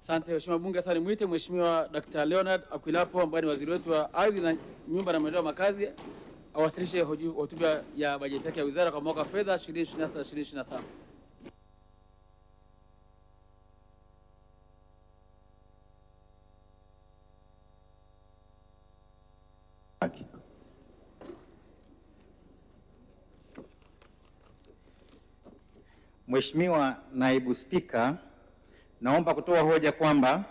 Asante Mheshimiwa Bunge. Sasa nimuite Mheshimiwa Dr. Leonard Akwilapo ambaye ni waziri wetu wa ardhi na nyumba na maendeleo ya makazi awasilishe hotuba ya bajeti yake ya wizara kwa mwaka wa fedha 2026/2027. Mheshimiwa Naibu Spika, naomba kutoa hoja kwamba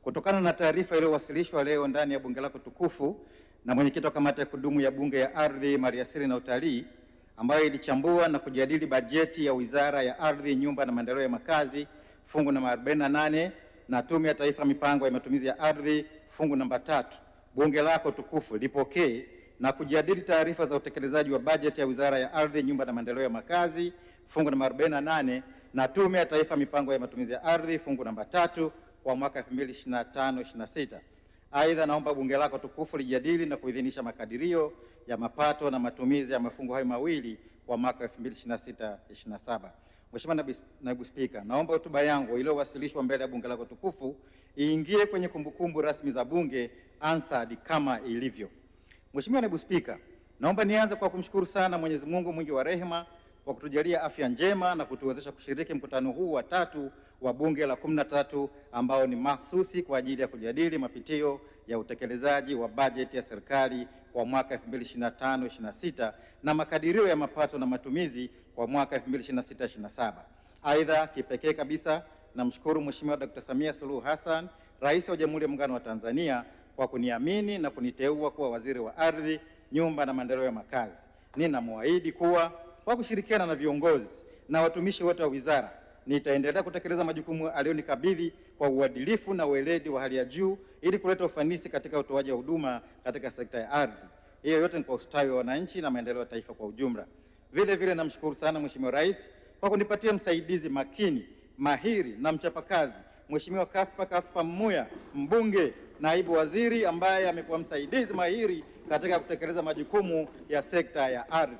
kutokana na taarifa iliyowasilishwa leo ndani ya bunge lako tukufu na mwenyekiti wa kamati ya kudumu ya Bunge ya Ardhi, Maliasili na Utalii, ambayo ilichambua na kujadili bajeti ya Wizara ya Ardhi, Nyumba na Maendeleo ya Makazi fungu namba 48 na Tume ya Taifa Mipango ya Matumizi ya Ardhi fungu namba 3, bunge lako tukufu lipokee na kujadili taarifa za utekelezaji wa bajeti ya Wizara ya Ardhi, Nyumba na Maendeleo ya Makazi fungu namba 48 na Tume ya Taifa Mipango ya Matumizi ya Ardhi fungu namba 3 kwa mwaka 2025/26. Aidha, naomba bunge lako tukufu lijadili na kuidhinisha makadirio ya mapato na matumizi ya mafungu hayo mawili kwa mwaka 2026/27. Mheshimiwa Naibu Spika, naomba hotuba yangu iliyowasilishwa mbele ya bunge lako tukufu iingie kwenye kumbukumbu rasmi za bunge answered kama ilivyo. Mheshimiwa Naibu Spika, naomba nianze kwa kumshukuru sana Mwenyezi Mungu mwingi wa rehema kwa kutujalia afya njema na kutuwezesha kushiriki mkutano huu wa 3 wa bunge la 13 ambao ni mahsusi kwa ajili ya kujadili mapitio ya utekelezaji wa bajeti ya serikali kwa mwaka 2025/26 na makadirio ya mapato na matumizi kwa mwaka 2026/27. Aidha, kipekee kabisa namshukuru Mheshimiwa Dr. Samia Suluhu Hassan, Rais wa Jamhuri ya Muungano wa Tanzania, kwa kuniamini na kuniteua kuwa waziri wa ardhi, nyumba na maendeleo ya makazi. Ninamwahidi kuwa kwa kushirikiana na viongozi na watumishi wote wa wizara nitaendelea kutekeleza majukumu aliyonikabidhi kwa uadilifu na weledi wa hali ya juu ili kuleta ufanisi katika utoaji wa huduma katika sekta ya ardhi. Hiyo yote ni kwa ustawi wa wananchi na maendeleo ya taifa kwa ujumla. Vile vile namshukuru sana Mheshimiwa Rais kwa kunipatia msaidizi makini, mahiri na mchapakazi, Mheshimiwa Kaspa Mmuya, mbunge, naibu waziri ambaye amekuwa msaidizi mahiri katika kutekeleza majukumu ya sekta ya ardhi.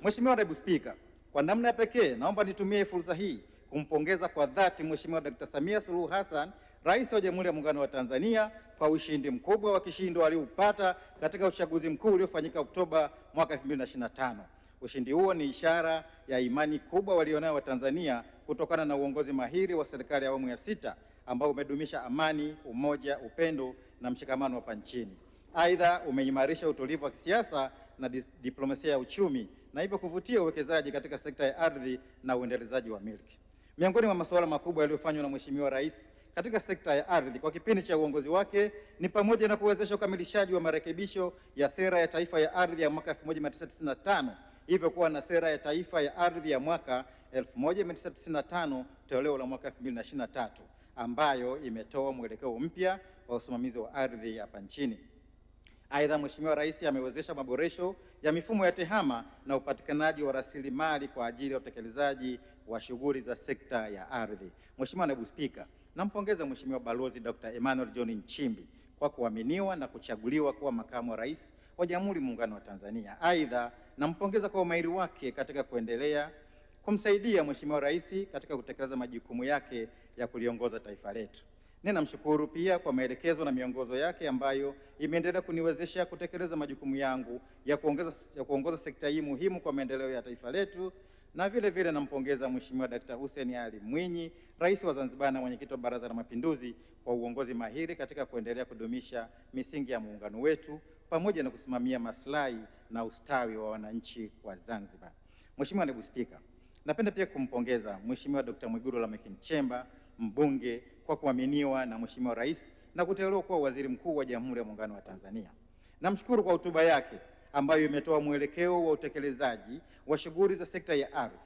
Mheshimiwa Naibu Spika, kwa namna ya pekee naomba nitumie fursa hii kumpongeza kwa dhati Mheshimiwa Dr. Samia Suluhu Hassan, Rais wa Jamhuri ya Muungano wa Tanzania, kwa ushindi mkubwa wa kishindo alioupata katika uchaguzi mkuu uliofanyika Oktoba mwaka 2025. Ushindi huo ni ishara ya imani kubwa walionayo Watanzania kutokana na uongozi mahiri wa serikali ya awamu ya 6 ambao umedumisha amani, umoja, upendo na mshikamano hapa nchini. Aidha, umeimarisha utulivu wa kisiasa na diplomasia ya uchumi na hivyo kuvutia uwekezaji katika sekta ya ardhi na uendelezaji wa milki. Miongoni mwa masuala makubwa yaliyofanywa na Mheshimiwa Rais katika sekta ya ardhi kwa kipindi cha uongozi wake ni pamoja na kuwezesha ukamilishaji wa marekebisho ya Sera ya Taifa ya Ardhi ya mwaka 1995, hivyo kuwa na Sera ya Taifa ya Ardhi ya mwaka 1995 toleo la mwaka 2023 ambayo imetoa mwelekeo mpya wa usimamizi wa ardhi hapa nchini. Aidha, Mheshimiwa Rais amewezesha maboresho ya mifumo ya tehama na upatikanaji wa rasilimali kwa ajili ya utekelezaji wa shughuli za sekta ya ardhi. Mheshimiwa Naibu Spika, nampongeza Mheshimiwa Balozi Dr. Emmanuel John Nchimbi kwa kuaminiwa na kuchaguliwa kuwa makamu wa rais wa Jamhuri ya Muungano wa Tanzania. Aidha, nampongeza kwa umahiri wake katika kuendelea kumsaidia Mheshimiwa Rais katika kutekeleza majukumu yake ya kuliongoza taifa letu. Ninamshukuru pia kwa maelekezo na miongozo yake ambayo imeendelea kuniwezesha kutekeleza majukumu yangu ya kuongoza sekta hii muhimu kwa maendeleo ya taifa letu. Na vile vile nampongeza Mheshimiwa Dr. Hussein Ali Mwinyi, Rais wa Zanzibar na mwenyekiti wa Baraza la Mapinduzi, kwa uongozi mahiri katika kuendelea kudumisha misingi ya muungano wetu pamoja na kusimamia maslahi na ustawi wa wananchi wa Zanzibar. Mheshimiwa Naibu Spika, napenda pia kumpongeza Mheshimiwa Dr. Mwigulu Lameck Nchemba, mbunge, kwa kuaminiwa na Mheshimiwa Rais na kuteuliwa kuwa Waziri Mkuu wa Jamhuri ya Muungano wa Tanzania. Namshukuru kwa hotuba yake ambayo imetoa mwelekeo wa utekelezaji wa shughuli za sekta ya ardhi.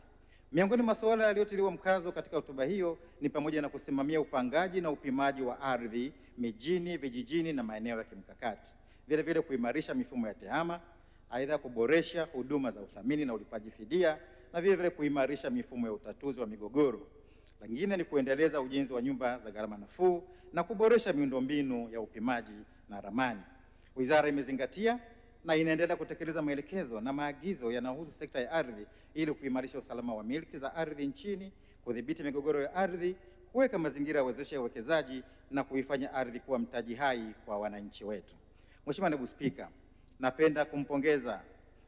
Miongoni mwa masuala yaliyotiliwa mkazo katika hotuba hiyo ni pamoja na kusimamia upangaji na upimaji wa ardhi mijini, vijijini na maeneo ya kimkakati. Vile vile kuimarisha mifumo ya tehama, aidha kuboresha huduma za uthamini na ulipaji fidia, na vile vile kuimarisha mifumo ya utatuzi wa migogoro. Lingine ni kuendeleza ujenzi wa nyumba za gharama nafuu na kuboresha miundombinu ya upimaji na ramani. Wizara imezingatia na inaendelea kutekeleza maelekezo na maagizo yanayohusu sekta ya ardhi ili kuimarisha usalama wa miliki za ardhi nchini, kudhibiti migogoro ya ardhi, kuweka mazingira ya wezesha uwekezaji na kuifanya ardhi kuwa mtaji hai kwa wananchi wetu. Mheshimiwa Naibu Spika, napenda kumpongeza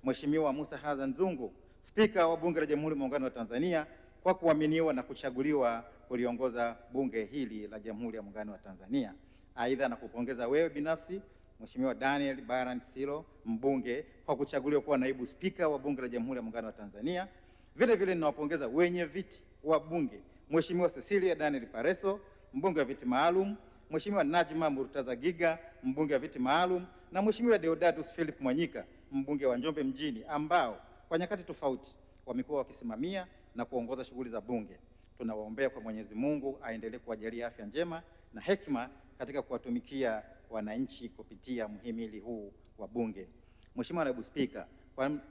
Mheshimiwa Musa Hassan Zungu, Spika wa Bunge la Jamhuri ya Muungano wa Tanzania, kwa kuaminiwa na kuchaguliwa kuliongoza bunge hili la Jamhuri ya Muungano wa Tanzania. Aidha, na kupongeza wewe binafsi Mheshimiwa Daniel Baran Silo, mbunge, kwa kuchaguliwa kuwa naibu spika wa Bunge la Jamhuri ya Muungano wa Tanzania. Vile vile ninawapongeza wenye viti wa bunge, Mheshimiwa Cecilia Daniel Pareso, mbunge wa viti maalum, Mheshimiwa Najma Murtaza Giga, mbunge wa viti maalum, na Mheshimiwa Deodatus Philip Mwanyika, mbunge wa Njombe mjini, ambao kwa nyakati tofauti wamekuwa wakisimamia na kuongoza shughuli za bunge. Tunawaombea kwa Mwenyezi Mungu aendelee kuwajalia afya njema na hekima katika kuwatumikia wananchi kupitia mhimili huu wa bunge. Mheshimiwa Naibu Spika,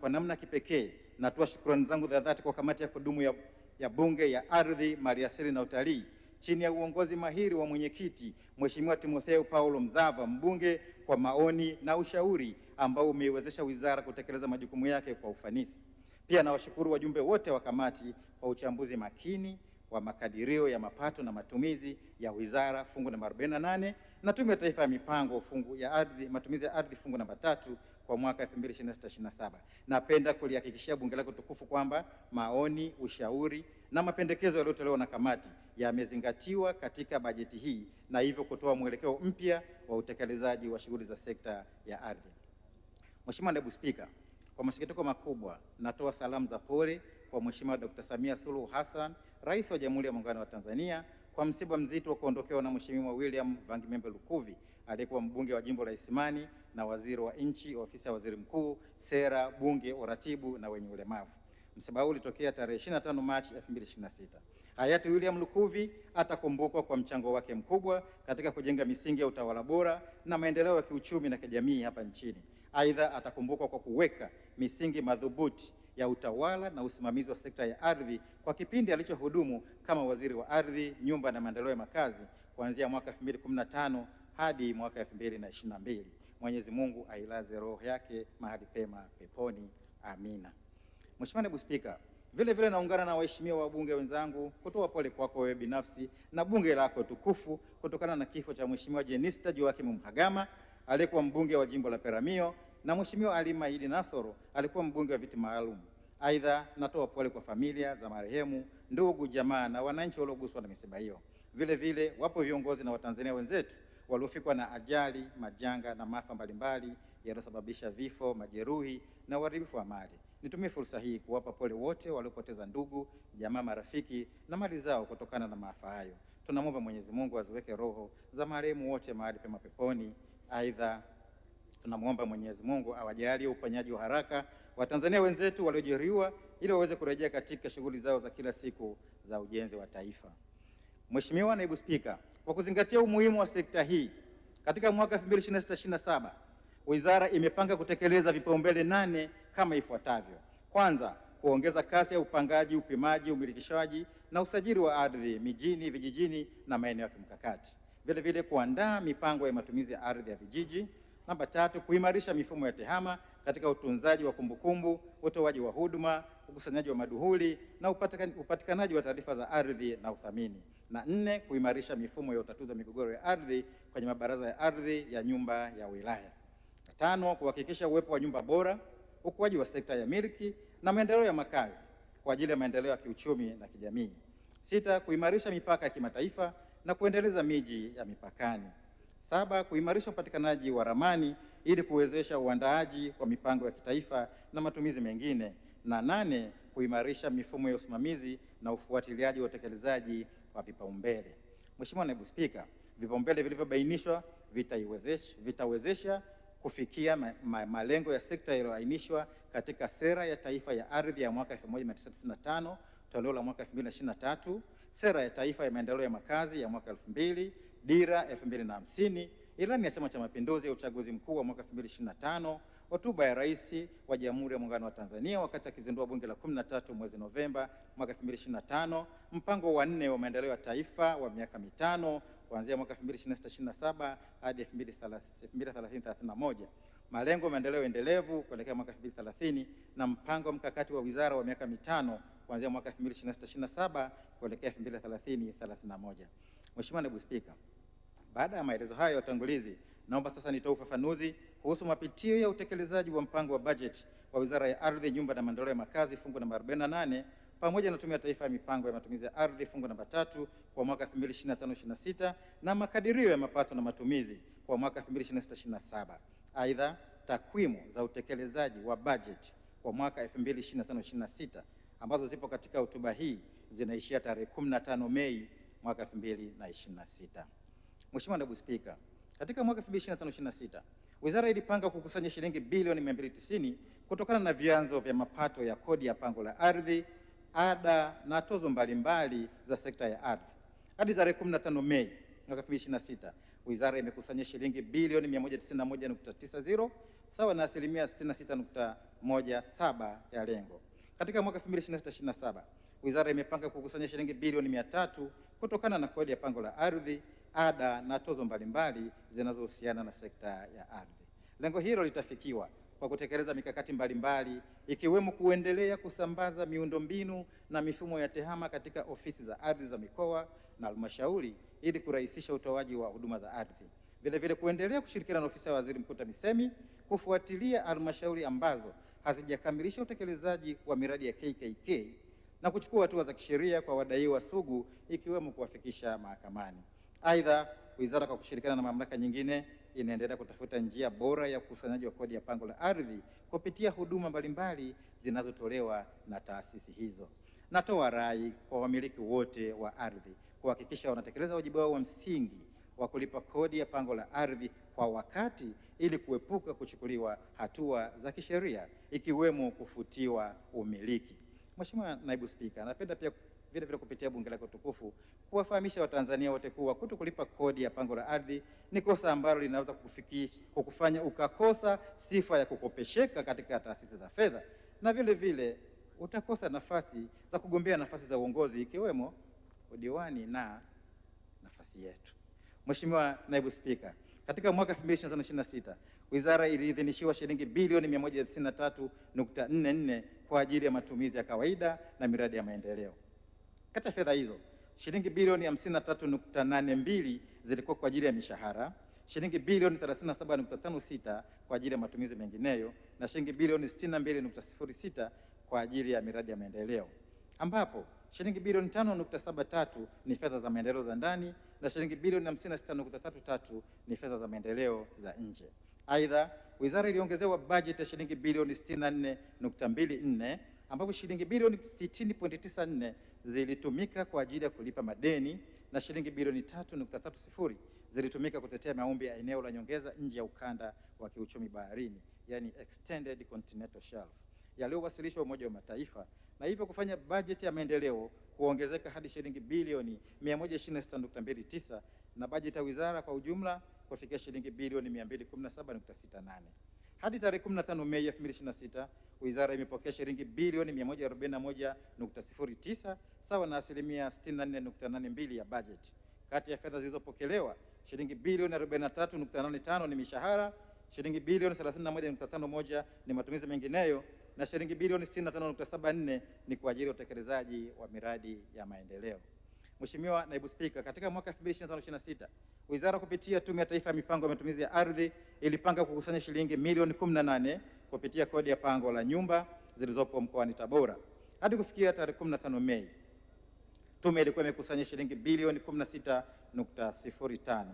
kwa namna kipekee natoa shukrani zangu za dhati kwa kamati ya kudumu ya Bunge ya Ardhi, Maliasili na Utalii chini ya uongozi mahiri wa mwenyekiti Mheshimiwa Timotheo Paulo Mzava, mbunge, kwa maoni na ushauri ambao umeiwezesha wizara kutekeleza majukumu yake kwa ufanisi. Pia nawashukuru wajumbe wote wa kamati kwa uchambuzi makini wa makadirio ya mapato na matumizi ya wizara fungu namba 48 na Tume ya Taifa ya Mipango fungu ya ardhi, matumizi ya ardhi fungu namba 3 kwa mwaka 2026/27. Napenda kulihakikishia bunge lako tukufu kwamba maoni, ushauri na mapendekezo yaliyotolewa na kamati yamezingatiwa katika bajeti hii na hivyo kutoa mwelekeo mpya wa utekelezaji wa shughuli za sekta ya ardhi. Mheshimiwa Naibu Spika, kwa masikitiko makubwa natoa salamu za pole kwa Mheshimiwa Dr. Samia Suluhu Hassan, Rais wa Jamhuri ya Muungano wa Tanzania, kwa msiba mzito wa kuondokewa na Mheshimiwa William Vangimembe Lukuvi, aliyekuwa mbunge wa jimbo la Isimani na waziri wa nchi ofisi ya waziri mkuu, sera, bunge, uratibu na wenye ulemavu. Msiba huu ulitokea tarehe 25 Machi 2026. Hayati William Lukuvi atakumbukwa kwa mchango wake mkubwa katika kujenga misingi ya utawala bora na maendeleo ya kiuchumi na kijamii hapa nchini. Aidha, atakumbukwa kwa kuweka misingi madhubuti ya utawala na usimamizi wa sekta ya ardhi kwa kipindi alichohudumu kama waziri wa ardhi, nyumba na maendeleo ya makazi kuanzia mwaka 2015 hadi mwaka 2022. Mwenyezi Mungu ailaze roho yake mahali pema peponi. Amina. Mheshimiwa Naibu Spika, vile vile naungana na waheshimiwa wabunge wenzangu kutoa pole kwako wewe binafsi na bunge lako tukufu kutokana na kifo cha Mheshimiwa Jenista Joakim Mhagama, aliyekuwa mbunge wa jimbo la Peramiho, na Mheshimiwa Alima Idi Nasoro, alikuwa mbunge wa viti maalum. Aidha, natoa pole kwa familia za marehemu, ndugu, jamaa na wananchi walioguswa na misiba hiyo. Vile vile wapo viongozi na Watanzania wenzetu waliofikwa na ajali, majanga na maafa mbalimbali yaliyosababisha vifo, majeruhi na uharibifu wa mali. Nitumie fursa hii kuwapa pole wote waliopoteza ndugu, jamaa, marafiki na mali zao kutokana na maafa hayo. Tunamwomba Mwenyezi Mungu aziweke roho za marehemu wote mahali pema peponi. Aidha, tunamwomba Mwenyezi Mungu awajalie uponyaji wa haraka Watanzania wenzetu waliojeruhiwa ili waweze kurejea katika shughuli zao za kila siku za ujenzi wa taifa. Mheshimiwa Naibu Spika, kwa kuzingatia umuhimu wa sekta hii, katika mwaka 2026/27 wizara imepanga kutekeleza vipaumbele 8 kama ifuatavyo. Kwanza, kuongeza kasi ya upangaji, upimaji, umilikishaji na usajili wa ardhi mijini, vijijini na maeneo ya kimkakati. Vile vile kuandaa mipango ya matumizi ya ardhi ya vijiji. Namba 3, kuimarisha mifumo ya tehama katika utunzaji wa kumbukumbu, utoaji wa huduma, ukusanyaji wa maduhuli na upatikanaji wa taarifa za ardhi na uthamini. Na 4, kuimarisha mifumo ya utatuzi wa migogoro ya ardhi kwenye mabaraza ya ardhi ya nyumba ya wilaya. 5, kuhakikisha uwepo wa nyumba bora, ukuaji wa sekta ya miliki na maendeleo ya makazi kwa ajili ya maendeleo ya kiuchumi na kijamii. 6, kuimarisha mipaka ya kimataifa na kuendeleza miji ya mipakani. 7, kuimarisha upatikanaji wa ramani ili kuwezesha uandaaji wa mipango ya kitaifa na matumizi mengine. Na 8, kuimarisha mifumo ya usimamizi na ufuatiliaji wa utekelezaji wa vipaumbele. Mheshimiwa Naibu Spika, vipaumbele vilivyobainishwa vitawezesha kufikia malengo ya sekta yaliyoainishwa katika Sera ya Taifa ya Ardhi ya mwaka 1995 toleo la mwaka 2023, Sera ya Taifa ya Maendeleo ya Makazi ya mwaka 2000, Dira 2050, Ilani ya Chama cha Mapinduzi ya uchaguzi mkuu wa mwaka 2025, hotuba ya Rais wa Jamhuri ya Muungano wa Tanzania wakati akizindua Bunge la 13 mwezi Novemba mwaka 2025, mpango wa 4 wa maendeleo ya taifa wa miaka 5 kuanzia mwaka 2026/27 hadi 2030/31, malengo ya maendeleo endelevu kuelekea mwaka 2030 na mpango mkakati wa wizara wa miaka 5 kuanzia mwaka 2026/27 kuelekea 2030/31. Mheshimiwa Naibu Spika, baada ya maelezo hayo ya utangulizi, naomba sasa nitoe ufafanuzi kuhusu mapitio ya utekelezaji wa mpango wa bajeti wa Wizara ya Ardhi, Nyumba na Maendeleo ya Makazi fungu namba 48 pamoja na Tume ya Taifa ya Mipango ya Matumizi ya Ardhi fungu namba 3 kwa mwaka 2025/26 na makadirio ya mapato na matumizi kwa mwaka 2026/27. Aidha, takwimu za utekelezaji wa bajeti kwa mwaka 2025/26 ambazo zipo katika hotuba hii zinaishia tarehe 15 Mei mwaka 2026. Mheshimiwa Naibu Spika, katika mwaka 2025/26 wizara ilipanga kukusanya shilingi bilioni 290 kutokana na vyanzo vya mapato ya kodi ya pango la ardhi, ada na tozo mbalimbali za sekta ya ardhi. Hadi tarehe 15 Mei mwaka 2026 wizara imekusanya shilingi bilioni 191.90 sawa na asilimia 66.17 ya lengo. Katika mwaka 2026/27 wizara imepanga kukusanya shilingi bilioni 300 kutokana na kodi ya pango la ardhi, ada na tozo mbalimbali zinazohusiana na sekta ya ardhi. Lengo hilo litafikiwa kwa kutekeleza mikakati mbalimbali ikiwemo kuendelea kusambaza miundombinu na mifumo ya tehama katika ofisi za ardhi za mikoa na halmashauri ili kurahisisha utoaji wa huduma za ardhi. Vile vile kuendelea kushirikiana na ofisi ya Waziri Mkuu TAMISEMI kufuatilia halmashauri ambazo hazijakamilisha utekelezaji wa miradi ya KKK na kuchukua hatua za kisheria kwa wadaiwa sugu ikiwemo kuwafikisha mahakamani. Aidha, wizara kwa kushirikiana na mamlaka nyingine inaendelea kutafuta njia bora ya ukusanyaji wa kodi ya pango la ardhi kupitia huduma mbalimbali zinazotolewa na taasisi hizo. Natoa rai kwa wamiliki wote wa ardhi kuhakikisha wanatekeleza wajibu wao wa msingi wa kulipa kodi ya pango la ardhi kwa wakati ili kuepuka kuchukuliwa hatua za kisheria ikiwemo kufutiwa umiliki. Mheshimiwa Naibu Spika, napenda pia vile vile kupitia bunge lako tukufu kuwafahamisha Watanzania wote kuwa kulipa kodi ya pango la ardhi ni kosa ambalo linaweza kukufanya ukakosa sifa ya kukopesheka katika taasisi za fedha, na vile vile utakosa nafasi za kugombea nafasi za uongozi ikiwemo udiwani na nafasi yetu. Mheshimiwa Naibu Spika, katika mwaka 2025/26 wizara iliidhinishiwa shilingi bilioni 193.44 kwa ajili ya matumizi ya kawaida na miradi ya maendeleo. Kati ya fedha hizo, shilingi bilioni 53.82 zilikuwa kwa ajili ya mishahara, shilingi bilioni 37.56 kwa ajili ya matumizi mengineyo na shilingi bilioni 62.06 kwa ajili ya miradi ya maendeleo, ambapo shilingi bilioni 5.73 ni fedha za maendeleo za ndani na shilingi bilioni 56.33 ni fedha za maendeleo za nje. Aidha, wizara iliongezewa bajeti ya shilingi bilioni 64.24 ambapo shilingi bilioni 60.94 zilitumika kwa ajili ya kulipa madeni na shilingi bilioni 3.30 zilitumika kutetea maombi ya eneo la nyongeza nje ya ukanda wa kiuchumi baharini, yani extended continental shelf, yaliyowasilishwa Umoja wa Mataifa na hivyo kufanya bajeti ya maendeleo kuongezeka hadi shilingi bilioni 126.29 na bajeti ya wizara kwa ujumla kufikia shilingi bilioni 217.68. Hadi tarehe 15 Mei 2026 wizara imepokea shilingi bilioni 141.09 sawa na asilimia 64.82 ya bajeti. Kati ya fedha zilizopokelewa, shilingi bilioni 43.85 ni mishahara, shilingi bilioni 31.51 ni matumizi mengineyo na shilingi bilioni 65.74 ni kwa ajili ya utekelezaji wa miradi ya maendeleo. Mheshimiwa Naibu Spika, katika mwaka 2025/26 wizara kupitia Tume ya Taifa ya Mipango ya Matumizi ya Ardhi ilipanga kukusanya shilingi milioni 18 kupitia kodi ya pango la nyumba zilizopo mkoani Tabora. Hadi kufikia tarehe 15 Mei, tume ilikuwa imekusanya shilingi bilioni 16.05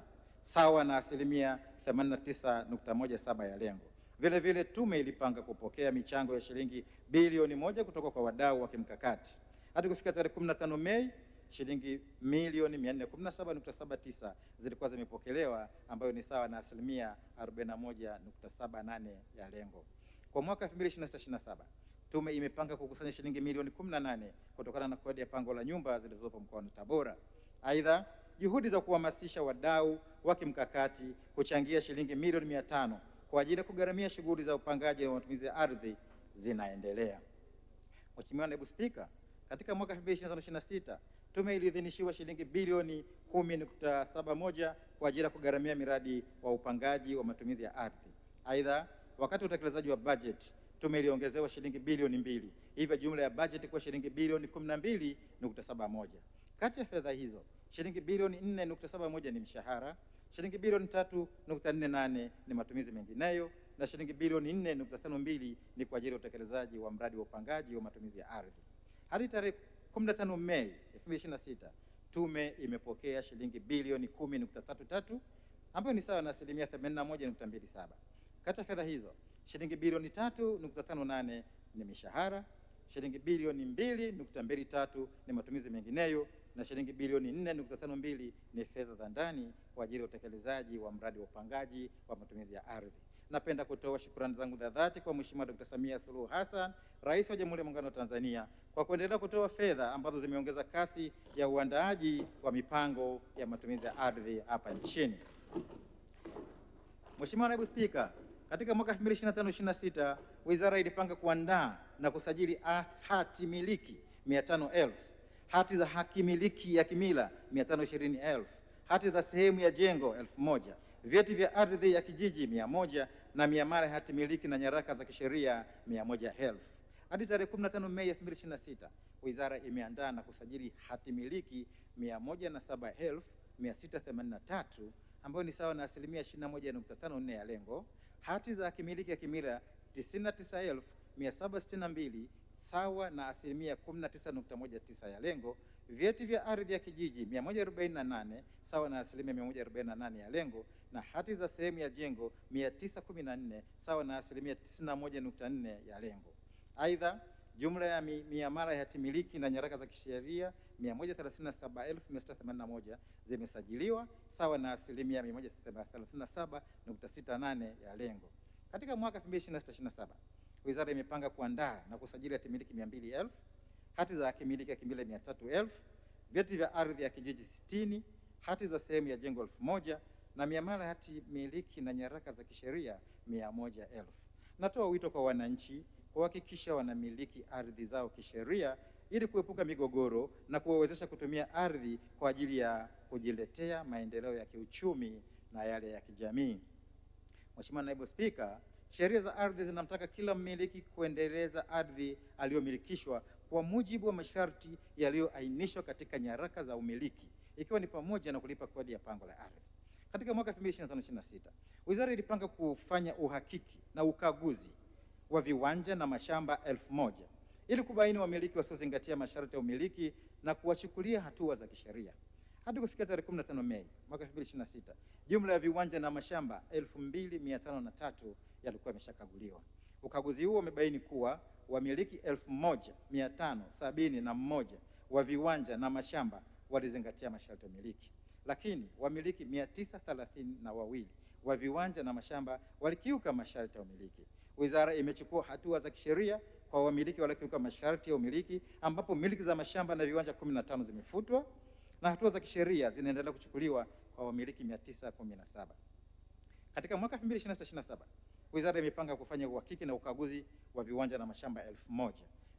sawa na asilimia 89.17 ya lengo. Vile vile tume ilipanga kupokea michango ya shilingi bilioni 1 kutoka kwa wadau wa kimkakati. Hadi kufikia tarehe 15 Mei, shilingi milioni 417.79 zilikuwa zimepokelewa ambayo ni sawa na asilimia 41.78 ya lengo. Kwa mwaka 2026/27 tume imepanga kukusanya shilingi milioni 18 kutokana na kodi ya pango la nyumba zilizopo mkoani Tabora. Aidha, juhudi za kuhamasisha wadau wa kimkakati kuchangia shilingi milioni 500 kwa ajili ya kugharamia shughuli za upangaji wa matumizi ya ardhi zinaendelea. Mheshimiwa Naibu Spika, katika mwaka 2025/26 tume iliidhinishiwa shilingi bilioni 10.71 kwa ajili ya kugharamia miradi wa upangaji wa matumizi ya ardhi. Aidha, wakati wa utekelezaji wa bajeti tume iliongezewa shilingi bilioni 2, hivyo jumla ya bajeti kwa shilingi bilioni 12.71. Kati ya fedha hizo shilingi bilioni 4.71 ni mshahara, shilingi bilioni 3.48 ni matumizi mengineyo, na shilingi bilioni 4.52 ni kwa ajili ya utekelezaji wa mradi wa upangaji wa matumizi ya ardhi. Hadi tarehe 15 Mei 2026 tume imepokea shilingi bilioni 10.33 ambayo ni sawa na 81.27%. Kati ya fedha hizo shilingi bilioni 3.58 ni mishahara, shilingi bilioni 2.23 ni matumizi mengineyo, na shilingi bilioni 4.52 ni fedha za ndani kwa ajili ya utekelezaji wa mradi wa upangaji wa matumizi ya ardhi. Napenda kutoa shukrani zangu za dhati kwa Mheshimiwa Dr. Samia Suluhu Hassan, Rais wa Jamhuri ya Muungano wa Tanzania, kwa kuendelea kutoa fedha ambazo zimeongeza kasi ya uandaaji wa mipango ya matumizi ya ardhi hapa nchini. Mheshimiwa Naibu Spika, katika mwaka 2025/26 wizara ilipanga kuandaa na kusajili hati miliki 500,000, hati za haki miliki ya kimila 520,000, hati za sehemu ya jengo 1000, vyeti vya ardhi ya kijiji 100 na miamala ya hati miliki na nyaraka za kisheria 100,000. Hadi tarehe 15 Mei 2026 wizara imeandaa na kusajili hati miliki 107,683 ambayo ni sawa na 21.54% ya lengo, hati za kimiliki ya kimila 99,762 sawa na 19.19% ya lengo, vyeti vya ardhi ya kijiji 148 sawa na 148% ya lengo, na hati za sehemu ya jengo 914 sawa na 91.4% ya lengo. Aidha, jumla ya miamala ya hati miliki na nyaraka za kisheria 137,681 zimesajiliwa sawa na 137.68% ya lengo. Katika mwaka 2026/27 wizara imepanga kuandaa na kusajili hati miliki 200,000, hati za haki miliki ya kimila 300,000, vyeti vya ardhi ya kijiji 60, hati za sehemu ya jengo 1000 na miamala hati miliki na nyaraka za kisheria 100,000. Natoa wito kwa wananchi kuhakikisha wanamiliki ardhi zao kisheria ili kuepuka migogoro na kuwawezesha kutumia ardhi kwa ajili ya kujiletea maendeleo ya kiuchumi na yale ya kijamii. Mheshimiwa Naibu Spika, sheria za ardhi zinamtaka kila mmiliki kuendeleza ardhi aliyomilikishwa kwa mujibu wa masharti yaliyoainishwa katika nyaraka za umiliki, ikiwa ni pamoja na kulipa kodi ya pango la ardhi. Katika mwaka 2025/26 wizara ilipanga kufanya uhakiki na ukaguzi wa viwanja na mashamba 1000 ili kubaini wamiliki wasiozingatia masharti ya umiliki na kuwachukulia hatua za kisheria. Hadi kufikia tarehe 15 Mei mwaka 2026 jumla ya viwanja na mashamba 2503 yalikuwa yameshakaguliwa. Ukaguzi huo umebaini kuwa wamiliki 1571 wa viwanja na mashamba walizingatia masharti ya umiliki, lakini wamiliki 932 wa viwanja na mashamba walikiuka masharti ya umiliki. Wizara imechukua hatua za kisheria kwa wamiliki waliokiuka masharti ya umiliki, ambapo miliki za mashamba na viwanja 15 zimefutwa na hatua za kisheria zinaendelea kuchukuliwa kwa wamiliki 917. Katika mwaka 2026/27 wizara imepanga kufanya uhakiki na ukaguzi wa viwanja na mashamba 1000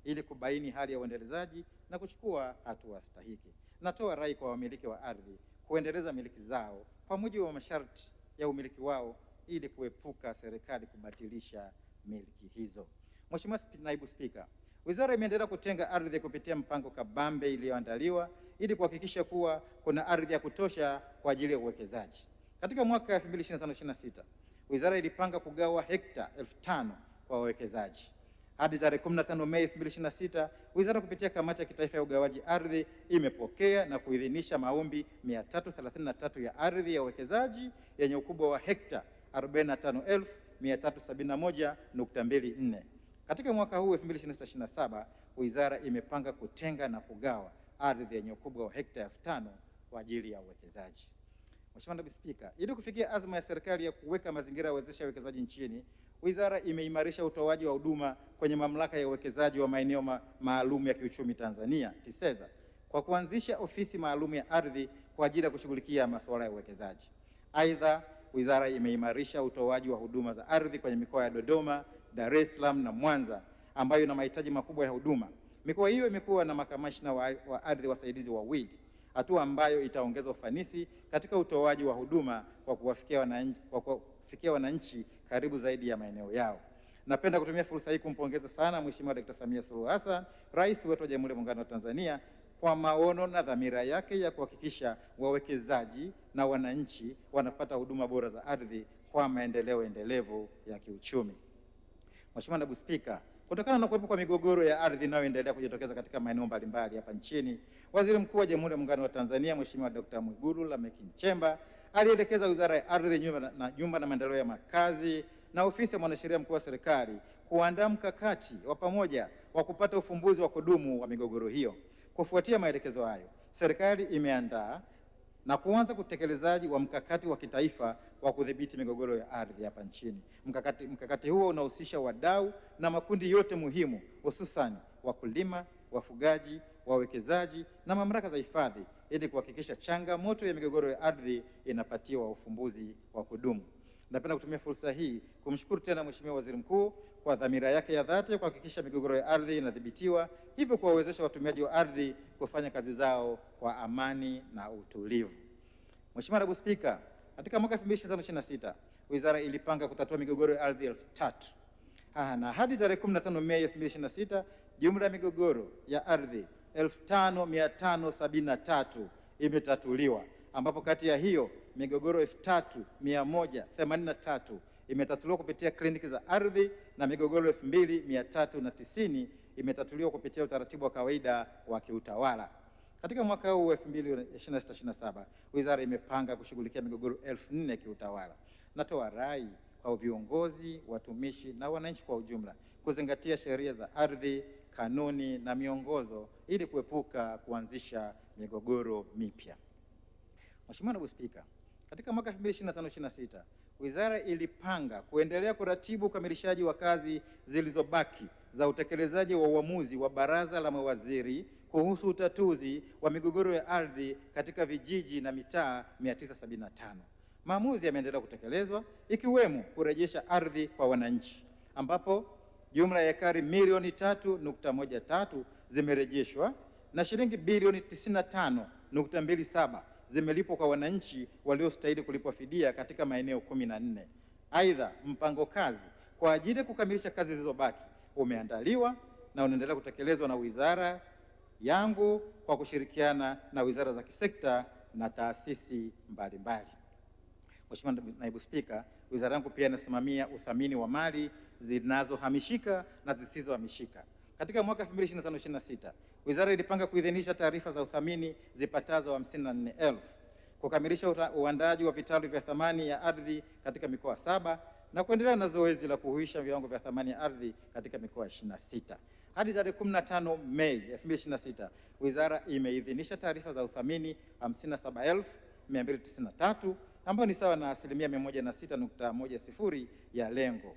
ili kubaini hali ya uendelezaji na kuchukua hatua stahiki. Natoa rai kwa wamiliki wa ardhi kuendeleza miliki zao kwa mujibu wa masharti ya umiliki wao ili kuepuka serikali kubatilisha miliki hizo. Mheshimiwa Naibu Spika, wizara imeendelea kutenga ardhi kupitia mpango kabambe iliyoandaliwa ili kuhakikisha kuwa kuna ardhi ya kutosha kwa ajili ya uwekezaji. Katika mwaka 2025/26 wizara ilipanga kugawa hekta 5,000 kwa wawekezaji. Hadi tarehe 15 Mei 2026 wizara kupitia kamati ya kitaifa ya ugawaji ardhi imepokea na kuidhinisha maombi 333 ya ardhi ya uwekezaji yenye ukubwa wa hekta 45,371.24. Katika mwaka huu 2026/27 wizara imepanga kutenga na kugawa ardhi yenye ukubwa wa hekta 5,000 kwa ajili ya uwekezaji. Mheshimiwa Naibu Spika, ili kufikia azma ya serikali ya kuweka mazingira ya wezesha uwekezaji nchini, wizara imeimarisha utoaji wa huduma kwenye mamlaka ya uwekezaji wa maeneo maalum ya kiuchumi Tanzania TISEZA kwa kuanzisha ofisi maalum ya ardhi kwa ajili ya kushughulikia masuala ya uwekezaji. Aidha, wizara imeimarisha utoaji wa huduma za ardhi kwenye mikoa ya Dodoma, Dar es Salaam na Mwanza ambayo ina mahitaji makubwa ya huduma. Mikoa hiyo imekuwa na makamishna wa ardhi wasaidizi wawili, hatua ambayo itaongeza ufanisi katika utoaji wa huduma kwa kuwafikia wananchi karibu zaidi ya maeneo yao. Napenda kutumia fursa hii kumpongeza sana Mheshimiwa Dkt. Samia Suluhu Hassan, Rais wetu wa Jamhuri ya Muungano wa Tanzania, kwa maono na dhamira yake ya kuhakikisha wawekezaji na wananchi wanapata huduma bora za ardhi kwa maendeleo endelevu ya kiuchumi. Mheshimiwa Naibu Spika, kutokana na kuwepo kwa migogoro ya ardhi inayoendelea kujitokeza katika maeneo mbalimbali hapa nchini, Waziri Mkuu wa Jamhuri ya Muungano wa Tanzania Mheshimiwa Dkt. Mwigulu Lameck Nchemba alielekeza Wizara ya Ardhi, Nyumba na Maendeleo ya Makazi na Ofisi ya Mwanasheria Mkuu wa Serikali kuandaa mkakati wa pamoja wa kupata ufumbuzi wa kudumu wa migogoro hiyo. Kufuatia maelekezo hayo, serikali imeandaa na kuanza utekelezaji wa mkakati wa kitaifa wa kudhibiti migogoro ya ardhi hapa nchini. Mkakati huo unahusisha wadau na makundi yote muhimu, hususan wakulima, wafugaji, wawekezaji na mamlaka za hifadhi, ili kuhakikisha changamoto ya migogoro ya ardhi inapatiwa ufumbuzi wa kudumu. Napenda kutumia fursa hii kumshukuru tena Mheshimiwa Waziri Mkuu kwa dhamira yake ya dhati kuhakikisha migogoro ya ardhi inadhibitiwa, hivyo kuwawezesha watumiaji wa ardhi kufanya kazi zao kwa amani na utulivu. Mheshimiwa Naibu Spika, katika mwaka 2025/26 wizara ilipanga kutatua migogoro ya ardhi 3000. Na hadi tarehe 15 Mei 2026 jumla ya migogoro ya ardhi 5573 imetatuliwa, ambapo kati ya hiyo migogoro 3183 imetatuliwa kupitia kliniki za ardhi na migogoro 2390 imetatuliwa kupitia utaratibu wa kawaida wa kiutawala. Katika mwaka huu 2026/27 wizara imepanga kushughulikia migogoro 4000 kiutawala. Natoa rai kwa viongozi, watumishi na wananchi kwa ujumla kuzingatia sheria za ardhi, kanuni na miongozo ili kuepuka kuanzisha migogoro mipya. Mheshimiwa Naibu Spika, katika mwaka 2025/26 wizara ilipanga kuendelea kuratibu ukamilishaji wa kazi zilizobaki za utekelezaji wa uamuzi wa Baraza la Mawaziri kuhusu utatuzi wa migogoro ya ardhi katika vijiji na mitaa 975. Maamuzi yameendelea kutekelezwa, ikiwemo kurejesha ardhi kwa wananchi, ambapo jumla ya ekari milioni 3.13 zimerejeshwa na shilingi bilioni 95.27 zimelipwa kwa wananchi waliostahili kulipwa fidia katika maeneo 14. Aidha, mpango kazi kwa ajili ya kukamilisha kazi zilizobaki umeandaliwa na unaendelea kutekelezwa na wizara yangu kwa kushirikiana na wizara za kisekta na taasisi mbalimbali. Mheshimiwa Naibu Spika, wizara yangu pia inasimamia uthamini wa mali zinazohamishika na zisizohamishika. Katika mwaka 2025/26 wizara ilipanga kuidhinisha taarifa za uthamini zipatazo 54,000, kukamilisha uandaaji wa vitalu vya thamani ya ardhi katika mikoa 7 na kuendelea na zoezi la kuhuisha viwango vya thamani ya ardhi katika mikoa 26. Hadi tarehe 15 Mei 2026 wizara imeidhinisha taarifa za uthamini 57,293 ambayo ni sawa na asilimia 106.10 ya lengo,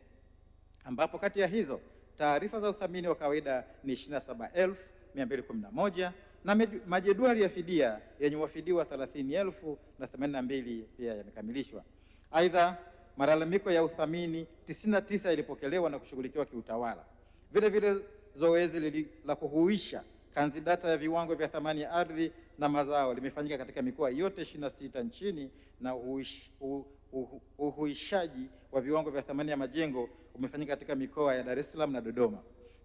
ambapo kati ya hizo taarifa za uthamini wa kawaida ni 27,211 na majedwali ya fidia yenye wafidiwa 30,082 pia yamekamilishwa. Aidha, malalamiko ya uthamini 99 ilipokelewa na kushughulikiwa kiutawala. Vile vile zoezi la kuhuisha kanzidata ya viwango vya thamani ya ardhi na mazao limefanyika katika mikoa yote 26 nchini, na uhuishaji wa viwango vya thamani ya majengo umefanyika katika mikoa ya Dar es Salaam na Dodoma.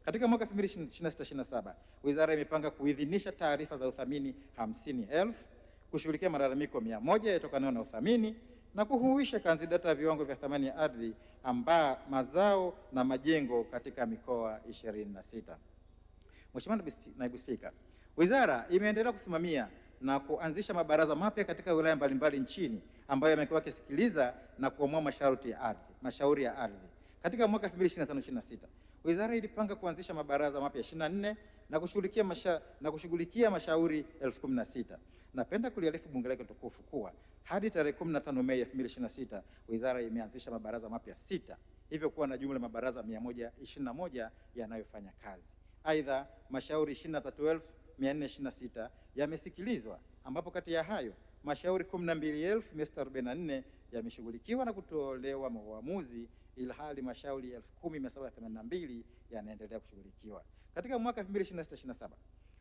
Katika mwaka 2026/27 wizara imepanga kuidhinisha taarifa za uthamini 50,000, kushughulikia malalamiko 100 yatokanayo na uthamini na kuhuisha kanzidata ya viwango vya thamani ya ardhi mazao na majengo katika mikoa 26. Mheshimiwa Naibu Spika, wizara imeendelea kusimamia na kuanzisha mabaraza mapya katika wilaya mbalimbali nchini ambayo yamekuwa yakisikiliza na kuamua mashauri ya ardhi. Katika mwaka 2025/26 wizara ilipanga kuanzisha mabaraza mapya 24 na kushughulikia mashauri 16,000. Napenda kuliarifu bunge lake tukufu kuwa hadi tarehe 15 Mei 2026 wizara imeanzisha mabaraza mapya 6, hivyo kuwa na jumla mabaraza 121 yanayofanya kazi. Aidha, mashauri 23,426 yamesikilizwa, ambapo kati ya hayo mashauri 12,644 yameshughulikiwa na kutolewa uamuzi, ilhali mashauri 10,782 yanaendelea kushughulikiwa. Katika mwaka 2026/27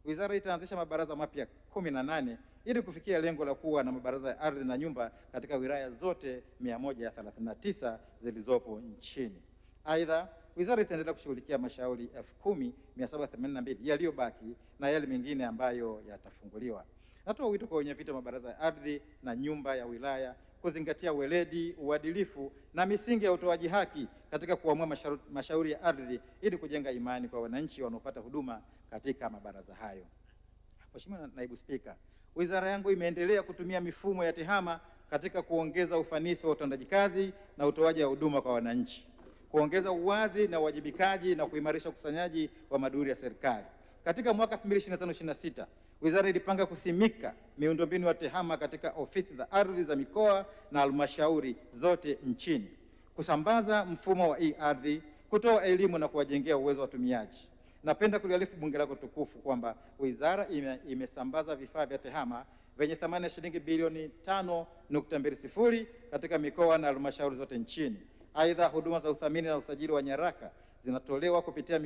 wizara itaanzisha mabaraza mapya 18 ili kufikia lengo la kuwa na mabaraza ya ardhi na nyumba katika wilaya zote 139 zilizopo nchini. Aidha, wizara itaendelea kushughulikia mashauri 10,782 yaliyobaki na yale mengine ambayo yatafunguliwa. Natoa wito kwa wenyeviti wa mabaraza ya ardhi na nyumba ya wilaya kuzingatia weledi, uadilifu na misingi ya utoaji haki katika kuamua mashauri ya ardhi ili kujenga imani kwa wananchi wanaopata huduma katika mabaraza hayo. Mheshimiwa Naibu Spika, wizara yangu imeendelea kutumia mifumo ya TEHAMA katika kuongeza ufanisi wa utendaji kazi na utoaji wa huduma kwa wananchi, kuongeza uwazi na uwajibikaji na kuimarisha ukusanyaji wa maduhuli ya serikali. Katika mwaka 2025/26 wizara ilipanga kusimika miundombinu ya TEHAMA katika ofisi za ardhi za mikoa na halmashauri zote nchini, kusambaza mfumo wa e-ardhi, kutoa elimu na kuwajengea uwezo wa watumiaji. Napenda kuliarifu bunge lako tukufu kwamba wizara imesambaza vifaa vya TEHAMA vyenye thamani ya shilingi bilioni 5.20 katika mikoa na halmashauri zote nchini. Aidha, huduma za uthamini na usajili wa nyaraka zinatolewa kupitia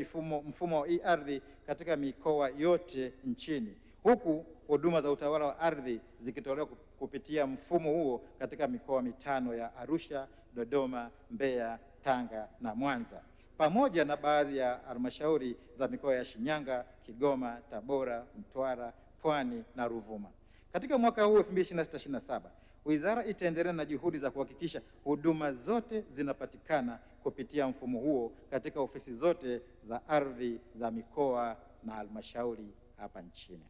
mfumo wa e-ardhi katika mikoa yote nchini, huku huduma za utawala wa ardhi zikitolewa kupitia mfumo huo katika mikoa mitano ya Arusha, Dodoma, Mbeya, Tanga na Mwanza, pamoja na baadhi ya halmashauri za mikoa ya Shinyanga, Kigoma, Tabora, Mtwara, Pwani na Ruvuma. Katika mwaka huu 2026/27 wizara itaendelea na juhudi za kuhakikisha huduma zote zinapatikana kupitia mfumo huo katika ofisi zote za ardhi za mikoa na halmashauri hapa nchini.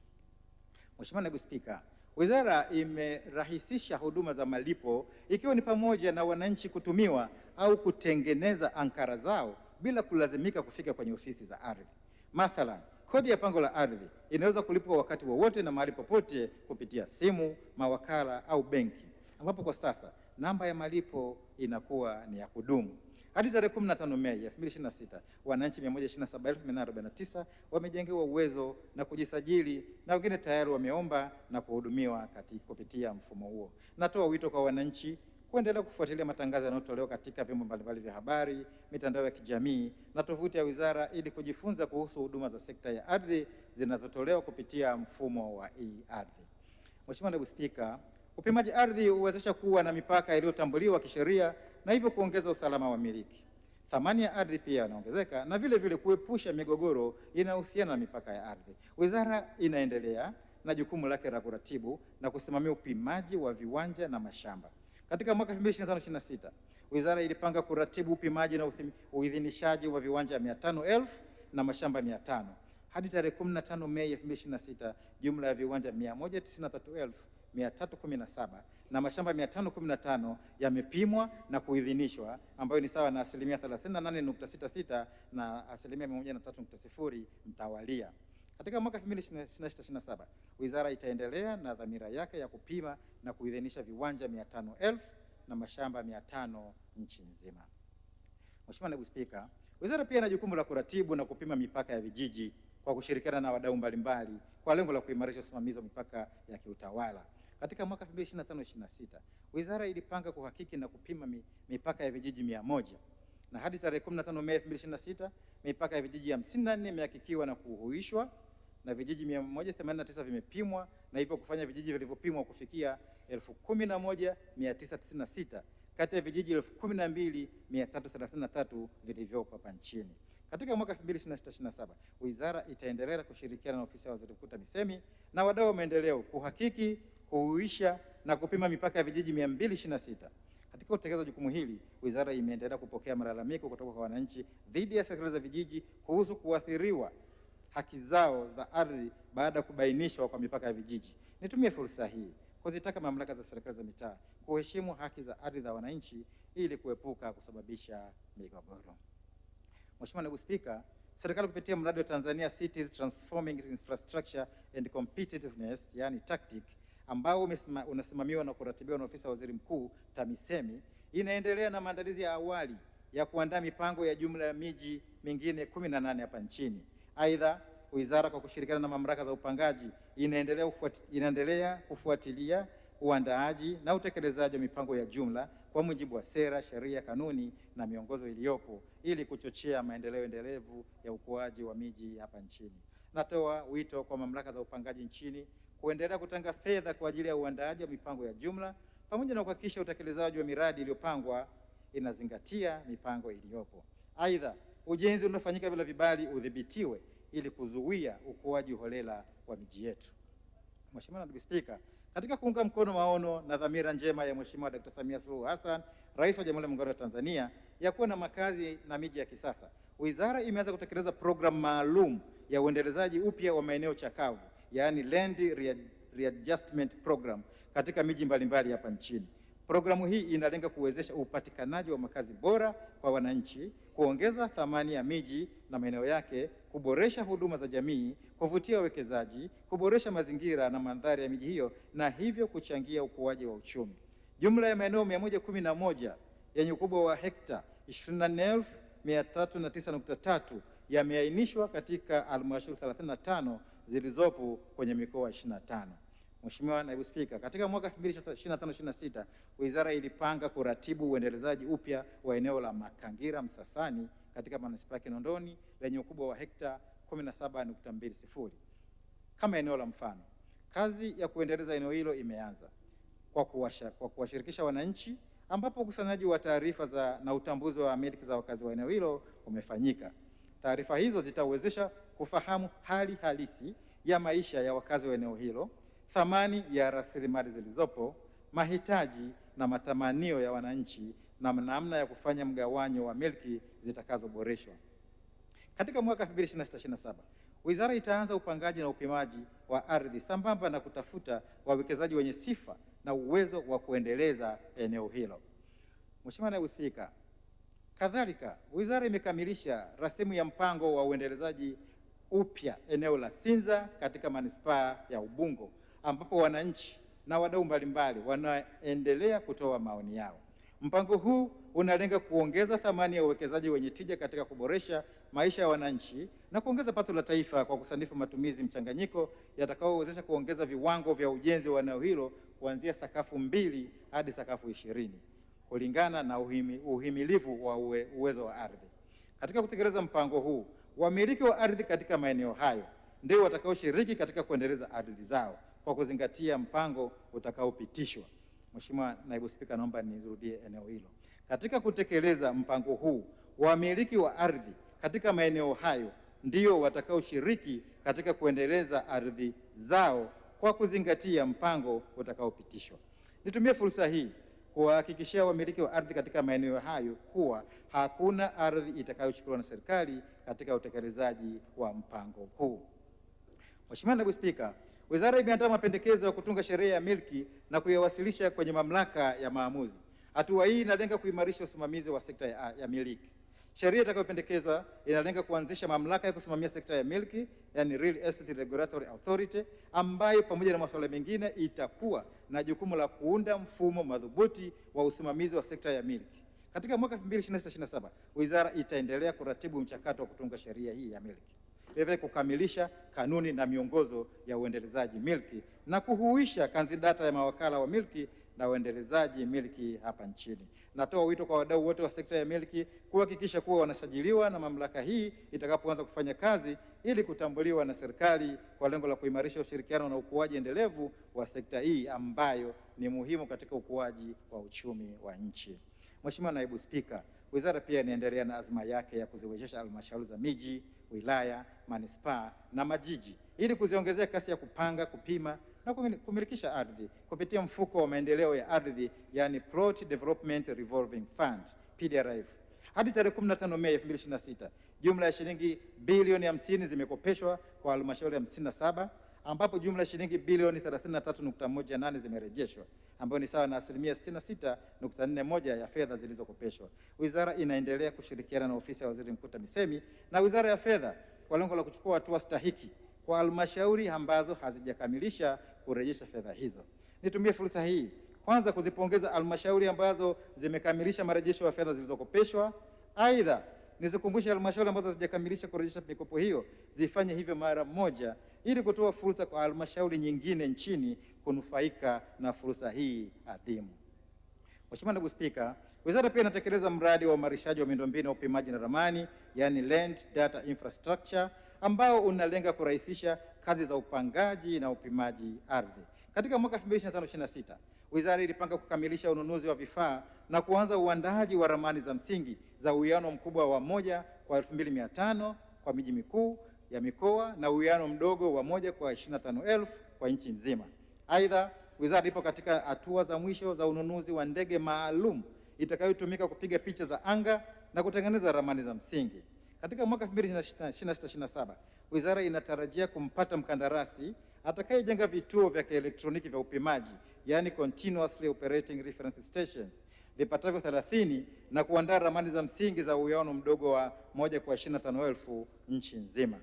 Mheshimiwa Naibu Spika, wizara imerahisisha huduma za malipo ikiwa ni pamoja na wananchi kutumiwa au kutengeneza ankara zao bila kulazimika kufika kwenye ofisi za ardhi. Mathalan, kodi ya pango la ardhi inaweza kulipwa wakati wowote na mahali popote kupitia simu, mawakala au benki, ambapo kwa sasa namba ya malipo inakuwa ni ya kudumu. Hadi tarehe 15 Mei 2026, wananchi 127,849 wamejengewa uwezo na kujisajili na wengine tayari wameomba na kuhudumiwa kupitia mfumo huo. Natoa wito kwa wananchi kuendelea kufuatilia matangazo yanayotolewa katika vyombo mbalimbali vya habari, mitandao ya kijamii na tovuti ya wizara ili kujifunza kuhusu huduma za sekta ya ardhi zinazotolewa kupitia mfumo wa e-ardhi. Mheshimiwa Naibu Spika, upimaji ardhi huwezesha kuwa na mipaka iliyotambuliwa kisheria na hivyo kuongeza usalama wa miliki. Thamani ya ardhi pia inaongezeka na vile vile kuepusha migogoro inayohusiana na mipaka ya ardhi. Wizara inaendelea na jukumu lake la kuratibu na kusimamia upimaji wa viwanja na mashamba. Katika mwaka 2025/26 wizara ilipanga kuratibu upimaji na uidhinishaji wa viwanja 500,000 na mashamba 500. Hadi tarehe 15 Mei 2026 jumla ya viwanja 193,317 na mashamba 515 yamepimwa na kuidhinishwa, ambayo ni sawa na 38.66% na 103.0% mtawalia. Katika mwaka 2026/27 wizara itaendelea na dhamira yake ya kupima na kuidhinisha viwanja 500,000 na mashamba 500 nchi nzima. Mheshimiwa Naibu Spika, wizara pia ina jukumu la kuratibu na kupima mipaka ya vijiji kwa kushirikiana na wadau mbalimbali kwa lengo la kuimarisha usimamizi wa mipaka ya kiutawala. Katika mwaka 2025/26 wizara ilipanga kuhakiki na kupima mipaka ya vijiji 100 na hadi tarehe 15 Mei 2026 mipaka ya vijiji 54 imehakikiwa na kuhuishwa na vijiji 189 vimepimwa na hivyo kufanya vijiji vilivyopimwa kufikia 11,996 kati ya vijiji 12,333 vilivyopo hapa nchini. Katika mwaka 2026/27 wizara itaendelea kushirikiana na ofisi ya Waziri Mkuu TAMISEMI na wadau wa maendeleo kuhakiki, kuhuisha na kupima mipaka ya vijiji 226. Katika kutekeleza jukumu hili, wizara imeendelea kupokea malalamiko kutoka kwa wananchi dhidi ya serikali za vijiji kuhusu kuathiriwa haki zao za ardhi baada ya kubainishwa kwa mipaka ya vijiji. Nitumie fursa hii kuzitaka mamlaka za serikali za mitaa kuheshimu haki za ardhi za wananchi ili kuepuka kusababisha migogoro. Mheshimiwa Naibu Spika, serikali kupitia mradi wa Tanzania Cities Transforming Infrastructure and Competitiveness, yani TACTIC, ambao unasimamiwa na kuratibiwa na ofisi ya Waziri Mkuu TAMISEMI, inaendelea na maandalizi ya awali ya kuandaa mipango ya jumla ya miji mingine 18 hapa nchini. Aidha, wizara kwa kushirikiana na mamlaka za upangaji inaendelea kufuatilia uandaaji na utekelezaji wa mipango ya jumla kwa mujibu wa sera, sheria, kanuni na miongozo iliyopo ili kuchochea maendeleo endelevu ya ukuaji wa miji hapa nchini. Natoa wito kwa mamlaka za upangaji nchini kuendelea kutenga fedha kwa ajili ya uandaaji wa mipango ya jumla pamoja na kuhakikisha utekelezaji wa miradi iliyopangwa inazingatia mipango iliyopo. Aidha, ujenzi unaofanyika bila vibali udhibitiwe ili kuzuia ukuaji holela wa miji yetu. Mheshimiwa Naibu Spika, katika kuunga mkono maono na dhamira njema ya Mheshimiwa Dkt. Samia Suluhu Hassan, Rais wa Jamhuri ya Muungano wa Tanzania, ya kuwa na makazi na miji ya kisasa, wizara imeanza kutekeleza programu maalum ya uendelezaji upya wa maeneo chakavu, yaani Land Readjustment Program, katika miji mbalimbali hapa nchini. Programu hii inalenga kuwezesha upatikanaji wa makazi bora kwa wananchi, kuongeza thamani ya miji na maeneo yake, kuboresha huduma za jamii, kuvutia wawekezaji, kuboresha mazingira na mandhari ya miji hiyo, na hivyo kuchangia ukuaji wa uchumi. Jumla ya maeneo 111 yenye ukubwa wa hekta 24,309.3 yameainishwa katika halmashauri 35 zilizopo kwenye mikoa 25. Mheshimiwa Naibu Spika, katika mwaka 2025/26 wizara ilipanga kuratibu uendelezaji upya wa eneo la Makangira Msasani katika manispaa ya Kinondoni lenye ukubwa wa hekta 17.20. Kama eneo la mfano, kazi ya kuendeleza eneo hilo imeanza kwa kuwashirikisha wananchi, ambapo ukusanyaji wa taarifa na utambuzi wa miliki za wakazi wa eneo hilo umefanyika. Taarifa hizo zitawezesha kufahamu hali halisi ya maisha ya wakazi wa eneo hilo, thamani ya rasilimali zilizopo, mahitaji na matamanio ya wananchi, na namna ya kufanya mgawanyo wa miliki zitakazoboreshwa. Katika mwaka 2026/27 wizara itaanza upangaji na upimaji wa ardhi sambamba na kutafuta wawekezaji wenye sifa na uwezo wa kuendeleza eneo hilo. Mheshimiwa Naibu Spika, kadhalika wizara imekamilisha rasimu ya mpango wa uendelezaji upya eneo la Sinza katika manispaa ya Ubungo, ambapo wananchi na wadau mbalimbali wanaendelea kutoa maoni yao. Mpango huu unalenga kuongeza thamani ya uwekezaji wenye tija katika kuboresha maisha ya wananchi na kuongeza pato la taifa kwa kusanifu matumizi mchanganyiko yatakayowezesha kuongeza viwango vya ujenzi wa eneo hilo kuanzia sakafu 2 hadi sakafu 20 kulingana na uhimilivu wa uwezo wa ardhi. Katika kutekeleza mpango huu, wamiliki wa ardhi katika maeneo hayo ndio watakaoshiriki katika kuendeleza ardhi zao kwa kuzingatia mpango utakaopitishwa. Mheshimiwa Naibu Spika, naomba nirudie eneo hilo. Katika kutekeleza mpango huu, wamiliki wa ardhi katika maeneo hayo ndio watakaoshiriki katika kuendeleza ardhi zao kwa kuzingatia mpango utakaopitishwa. Nitumie fursa hii kuwahakikishia wamiliki wa ardhi katika maeneo hayo kuwa hakuna ardhi itakayochukuliwa na serikali katika utekelezaji wa mpango huu. Mheshimiwa Naibu Spika, wizara imeandaa mapendekezo ya kutunga sheria ya milki na kuyawasilisha kwenye mamlaka ya maamuzi. Hatua hii inalenga kuimarisha usimamizi wa sekta ya miliki. Sheria itakayopendekezwa inalenga kuanzisha mamlaka ya kusimamia sekta ya milki, yani Real Estate Regulatory Authority, ambayo pamoja na masuala mengine itakuwa na jukumu la kuunda mfumo madhubuti wa usimamizi wa sekta ya milki. Katika mwaka 2026/27 wizara itaendelea kuratibu mchakato wa kutunga sheria hii ya milki, vilevile kukamilisha kanuni na miongozo ya uendelezaji milki na kuhuisha kanzidata ya mawakala wa milki na uendelezaji milki hapa nchini. Natoa wito kwa wadau wote wa sekta ya milki kuhakikisha kuwa wanasajiliwa na mamlaka hii itakapoanza kufanya kazi ili kutambuliwa na serikali kwa lengo la kuimarisha ushirikiano na ukuaji endelevu wa sekta hii ambayo ni muhimu katika ukuaji wa uchumi wa nchi. Mheshimiwa Naibu Spika, wizara pia inaendelea na azma yake ya kuziwezesha halmashauri za miji, wilaya, manispaa na majiji ili kuziongezea kasi ya kupanga, kupima na kumilikisha ardhi kupitia mfuko wa maendeleo ya ardhi, yani Plot Development Revolving Fund PDRF. Hadi tarehe 15 Mei 2026, jumla ya shilingi bilioni 50 zimekopeshwa kwa halmashauri 57, ambapo jumla ya shilingi bilioni 33.18 zimerejeshwa, ambayo ni sawa na asilimia 66.41 ya fedha zilizokopeshwa. Wizara inaendelea kushirikiana na ofisi ya Waziri Mkuu TAMISEMI na Wizara ya Fedha kwa lengo la kuchukua hatua stahiki kwa halmashauri ambazo hazijakamilisha kurejesha fedha hizo. Nitumie fursa hii kwanza kuzipongeza halmashauri ambazo zimekamilisha marejesho ya fedha zilizokopeshwa. Aidha, nizikumbushe halmashauri ambazo hazijakamilisha kurejesha mikopo hiyo zifanye hivyo mara moja ili kutoa fursa kwa halmashauri nyingine nchini kunufaika na fursa hii adhimu. Mheshimiwa Naibu Spika, wizara pia inatekeleza mradi wa uimarishaji wa miundombinu ya upimaji na ramani, yani Land Data Infrastructure, ambao unalenga kurahisisha kazi za upangaji na upimaji ardhi. Katika mwaka 2025/26 wizara ilipanga kukamilisha ununuzi wa vifaa na kuanza uandaaji wa ramani za msingi za uwiano mkubwa wa 1:2500 kwa miji mikuu ya mikoa na uwiano mdogo wa 1:25,000 kwa nchi nzima. Aidha, wizara ipo katika hatua za mwisho za ununuzi wa ndege maalum itakayotumika kupiga picha za anga na kutengeneza ramani za msingi. Katika mwaka 2026/27, wizara inatarajia kumpata mkandarasi atakayejenga vituo vya kielektroniki vya upimaji, yani continuously operating reference stations, vipatavyo 30 na kuandaa ramani za msingi za uwiano mdogo wa 1:25,000 nchi nzima.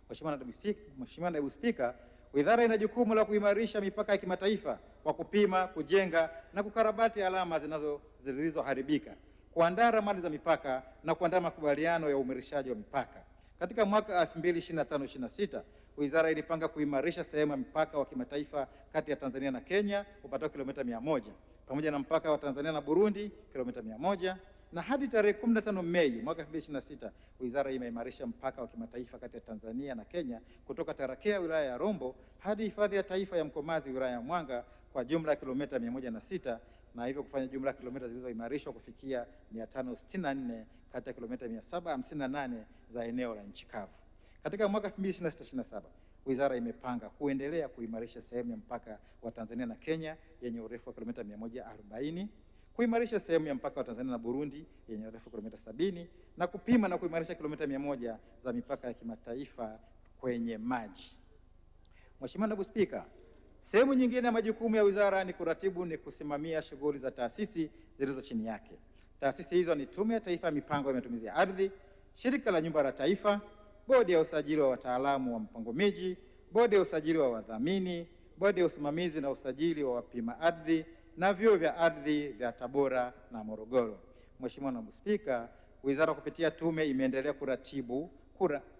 Mheshimiwa Naibu Spika, wizara ina jukumu la kuimarisha mipaka ya kimataifa kwa kupima, kujenga na kukarabati alama zilizoharibika, kuandaa ramani za mipaka na kuandaa makubaliano ya uimarishaji wa mipaka. Katika mwaka 2025/26, wizara ilipanga kuimarisha sehemu ya mpaka wa kimataifa kati ya Tanzania na Kenya upatao kilomita 100, pamoja na mpaka wa Tanzania na Burundi kilomita 100, na hadi tarehe 15 Mei mwaka 2026, wizara imeimarisha mpaka wa kimataifa kati ya Tanzania na Kenya kutoka Tarakea wilaya ya Rombo hadi hifadhi ya taifa ya Mkomazi wilaya ya Mwanga kwa jumla ya kilomita 106, na hivyo kufanya jumla ya kilomita zilizoimarishwa kufikia 564 kati ya kilomita 758 za eneo la nchi kavu. Katika mwaka 2026/27, wizara imepanga kuendelea kuimarisha sehemu ya mpaka wa Tanzania na Kenya yenye urefu wa kilomita 140, kuimarisha sehemu ya mpaka wa Tanzania na Burundi yenye urefu wa kilomita 70 na kupima na kuimarisha kilomita 100 za mipaka ya kimataifa kwenye maji. Mheshimiwa Naibu Spika, sehemu nyingine ya majukumu ya wizara ni kuratibu ni kusimamia shughuli za taasisi zilizo chini yake. Taasisi hizo ni Tume ya Taifa ya Mipango ya Matumizi ya Ardhi, Shirika la Nyumba la Taifa, Bodi ya Usajili wa Wataalamu wa Mpango Miji, Bodi ya Usajili wa Wadhamini, Bodi ya Usimamizi na Usajili wa Wapima Ardhi na Vyuo vya Ardhi vya Tabora na Morogoro. Mheshimiwa Naibu Spika, wizara kupitia tume imeendelea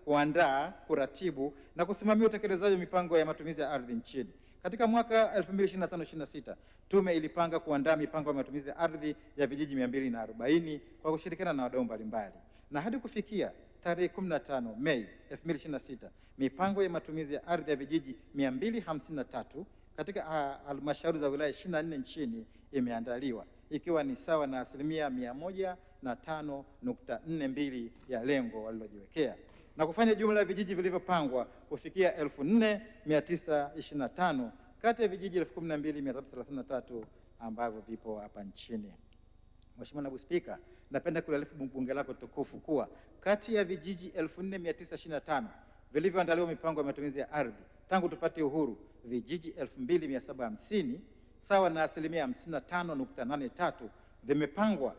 kuandaa, kuratibu na kusimamia utekelezaji wa mipango ya matumizi ya ardhi nchini. Katika mwaka 2025/26, tume ilipanga kuandaa mipango ya matumizi ya ardhi ya vijiji 240 kwa kushirikiana na wadau mbalimbali. Na hadi kufikia tarehe 15 Mei 2026, mipango ya matumizi ya ardhi ya vijiji 253 katika halmashauri za wilaya 24 nchini imeandaliwa, ikiwa ni sawa na asilimia 105.42 ya lengo walilojiwekea, na kufanya jumla ya vijiji vilivyopangwa kufikia 4925 kati ya vijiji 12333 ambavyo vipo hapa nchini. Mheshimiwa Naibu Spika, napenda kuliarifu bunge lako tukufu kuwa kati ya vijiji 4925 vilivyoandaliwa mipango ya matumizi ya ardhi tangu tupate uhuru, vijiji 2750 sawa na asilimia 55.83 vimepangwa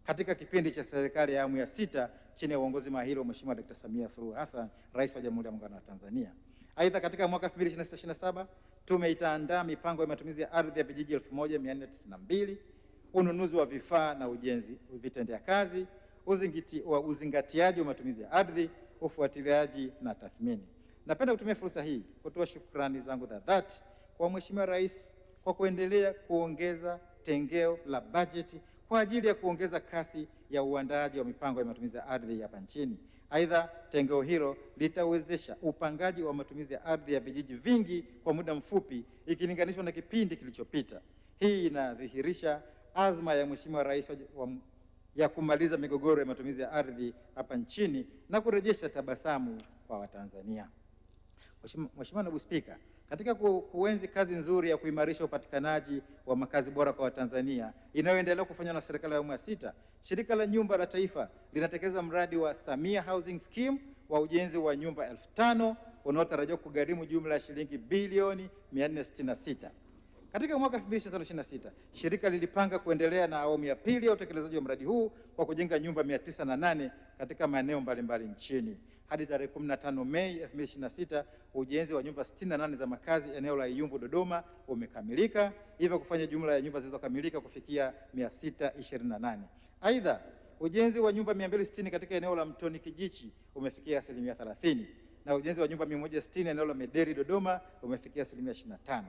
katika kipindi cha serikali ya awamu ya 6 chini ya uongozi mahiri wa Mheshimiwa Dkt. Samia Suluhu Hassan, Rais wa Jamhuri ya Muungano wa Tanzania. Aidha, katika mwaka 2026/27 tume itaandaa mipango ya matumizi ya ardhi ya vijiji 1492, ununuzi wa vifaa na ujenzi, vitendea kazi, uzingatiaji wa matumizi ya ardhi, ufuatiliaji na tathmini. Napenda kutumia fursa hii kutoa shukrani zangu za dhati kwa Mheshimiwa Rais kwa kuendelea kuongeza tengeo la bajeti kwa ajili ya kuongeza kasi ya uandaaji wa mipango ya matumizi ya ardhi hapa nchini. Aidha, tengeo hilo litawezesha upangaji wa matumizi ya ardhi ya vijiji vingi kwa muda mfupi ikilinganishwa na kipindi kilichopita. Hii inadhihirisha azma ya Mheshimiwa Rais ya kumaliza migogoro ya matumizi ya ardhi hapa nchini na kurejesha tabasamu kwa Watanzania. Mheshimiwa Naibu Spika, katika kuenzi kazi nzuri ya kuimarisha upatikanaji wa makazi bora kwa Watanzania inayoendelea kufanywa na serikali ya awamu ya 6, Shirika la Nyumba la Taifa linatekeleza mradi wa Samia Housing Scheme wa ujenzi wa nyumba 5000 unaotarajiwa kugharimu jumla ya shilingi bilioni 466. Katika mwaka 2025/26, shirika lilipanga kuendelea na awamu ya pili ya utekelezaji wa mradi huu kwa kujenga nyumba 908 katika maeneo mbalimbali nchini. Hadi tarehe 15 Mei 2026, ujenzi wa nyumba 68 za makazi eneo la Iyumbu Dodoma umekamilika, hivyo kufanya jumla ya nyumba zilizokamilika kufikia 628. Aidha, ujenzi wa nyumba 260 katika eneo la Mtoni Kijichi umefikia asilimia 30 na ujenzi wa nyumba 160 eneo la Mederi Dodoma umefikia asilimia 25.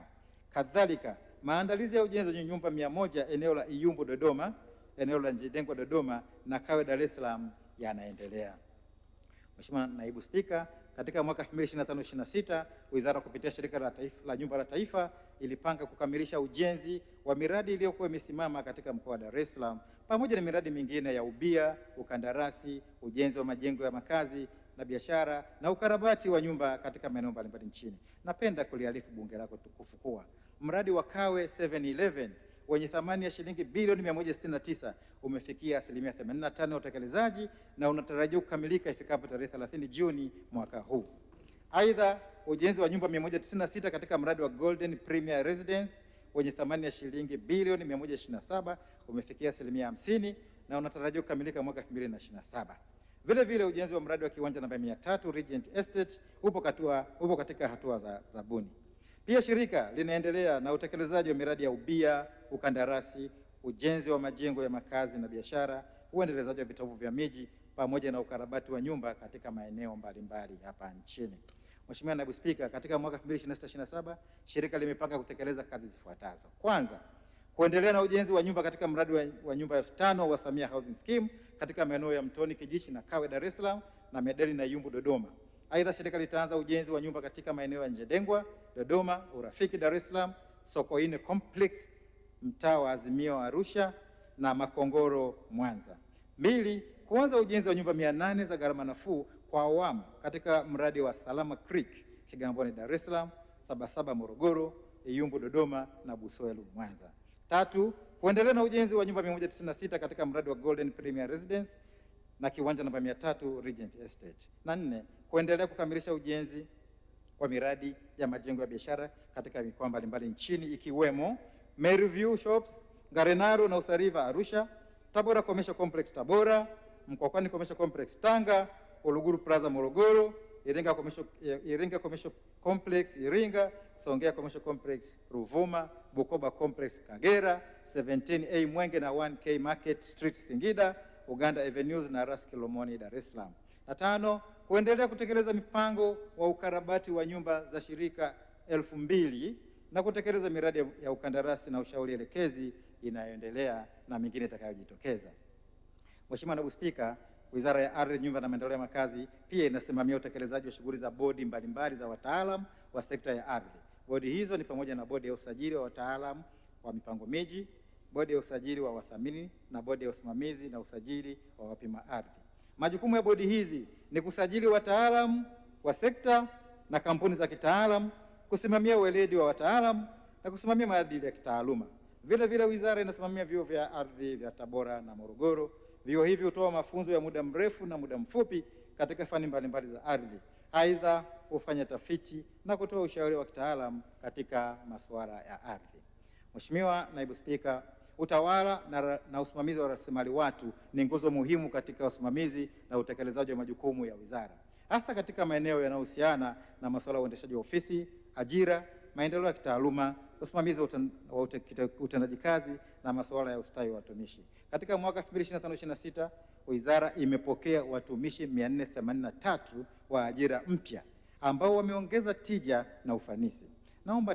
Kadhalika, maandalizi ya ujenzi wa nyumba 100 eneo la Iyumbu Dodoma, eneo la Njidengo Dodoma na Kawe Dar es Salaam yanaendelea. Mheshimiwa Naibu Spika, katika mwaka 2025/26 wizara kupitia Shirika la Nyumba la Taifa ilipanga kukamilisha ujenzi wa miradi iliyokuwa imesimama katika mkoa wa Dar es Salaam pamoja na miradi mingine ya ubia, ukandarasi, ujenzi wa majengo ya makazi na biashara na ukarabati wa nyumba katika maeneo mbalimbali nchini. Napenda kuliarifu bunge lako tukufu kuwa mradi wa Kawe 711 wenye thamani ya shilingi bilioni 169 umefikia asilimia 85 ya utekelezaji na unatarajiwa kukamilika ifikapo tarehe 30 Juni mwaka huu. Aidha, ujenzi wa nyumba 196 katika mradi wa Golden Premier Residence wenye thamani ya shilingi bilioni 127 umefikia asilimia 50 na unatarajiwa kukamilika mwaka 2027. Vile vile ujenzi wa mradi wa kiwanja namba 300 Regent Estate upo katika hatua za zabuni. Pia shirika linaendelea na utekelezaji wa miradi ya ubia, ukandarasi, ujenzi wa majengo ya makazi na biashara, uendelezaji wa vitovu vya miji pamoja na ukarabati wa nyumba katika maeneo mbalimbali hapa nchini. Mheshimiwa Naibu Spika, katika mwaka 2026/27 shirika limepanga kutekeleza kazi zifuatazo. Kwanza, kuendelea na ujenzi wa nyumba katika mradi wa nyumba 5000 wa Samia Housing Scheme katika maeneo ya Mtoni Kijichi na Kawe Dar es Salaam na Medeli na Yumbu Dodoma. Aidha, shirika litaanza ujenzi wa nyumba katika maeneo ya Njedengwa Dodoma, Urafiki Dar es Salaam, Sokoine Complex mtaa wa Azimio Arusha na Makongoro Mwanza. 2, kuanza ujenzi wa nyumba 800 za gharama nafuu kwa awamu katika mradi wa Salama Creek Kigamboni Dar es Salaam, Sabasaba Morogoro, Iyumbu Dodoma na Buswelu Mwanza. 3, kuendelea na ujenzi wa nyumba 196 katika mradi wa Golden Premier Residence na kiwanja namba 300 Regent Estate. Na 4, kuendelea kukamilisha ujenzi wa miradi ya majengo ya biashara katika mikoa mbalimbali nchini ikiwemo Merview Shops, Ngarenaro na Usariva Arusha, Tabora Commercial Complex Tabora, Mkwakwani Commercial Complex Tanga, Uluguru Plaza Morogoro, Iringa Commercial Complex Iringa, Songea Commercial Complex Ruvuma, Bukoba Complex Kagera, 17A Mwenge na 1K Market Street Singida, Uganda Avenues na Ras Kilomoni Dar es Salaam. Na 5, kuendelea kutekeleza mipango wa ukarabati wa nyumba za shirika 2000 na kutekeleza miradi ya ukandarasi na ushauri elekezi inayoendelea na mingine itakayojitokeza. Mheshimiwa Naibu Spika, Wizara ya Ardhi, Nyumba na Maendeleo ya Makazi pia inasimamia utekelezaji wa shughuli za bodi mbalimbali za wataalam wa sekta ya ardhi. Bodi hizo ni pamoja na bodi ya usajili wa wataalam wa mipango miji, bodi ya usajili wa wathamini na bodi ya usimamizi na usajili wa wapima ardhi. Majukumu ya bodi hizi ni kusajili wataalam wa sekta na kampuni za kitaalam, kusimamia weledi wa wataalam na kusimamia maadili ya kitaaluma. Vile vile wizara inasimamia vyuo vya ardhi vya Tabora na Morogoro. Vyuo hivi hutoa mafunzo ya muda mrefu na muda mfupi katika fani mbalimbali za ardhi. Aidha, hufanya tafiti na kutoa ushauri wa kitaalam katika masuala ya ardhi. Mheshimiwa Naibu Spika, utawala na usimamizi wa rasilimali watu ni nguzo muhimu katika usimamizi na utekelezaji wa majukumu ya wizara, hasa katika maeneo yanayohusiana na masuala ya uendeshaji wa ofisi, ajira, maendeleo ya kitaaluma, usimamizi wa utendaji kazi na masuala ya ustawi wa watumishi. Katika mwaka 2025/26 wizara imepokea watumishi 483 wa ajira mpya ambao wameongeza tija na ufanisi. Naomba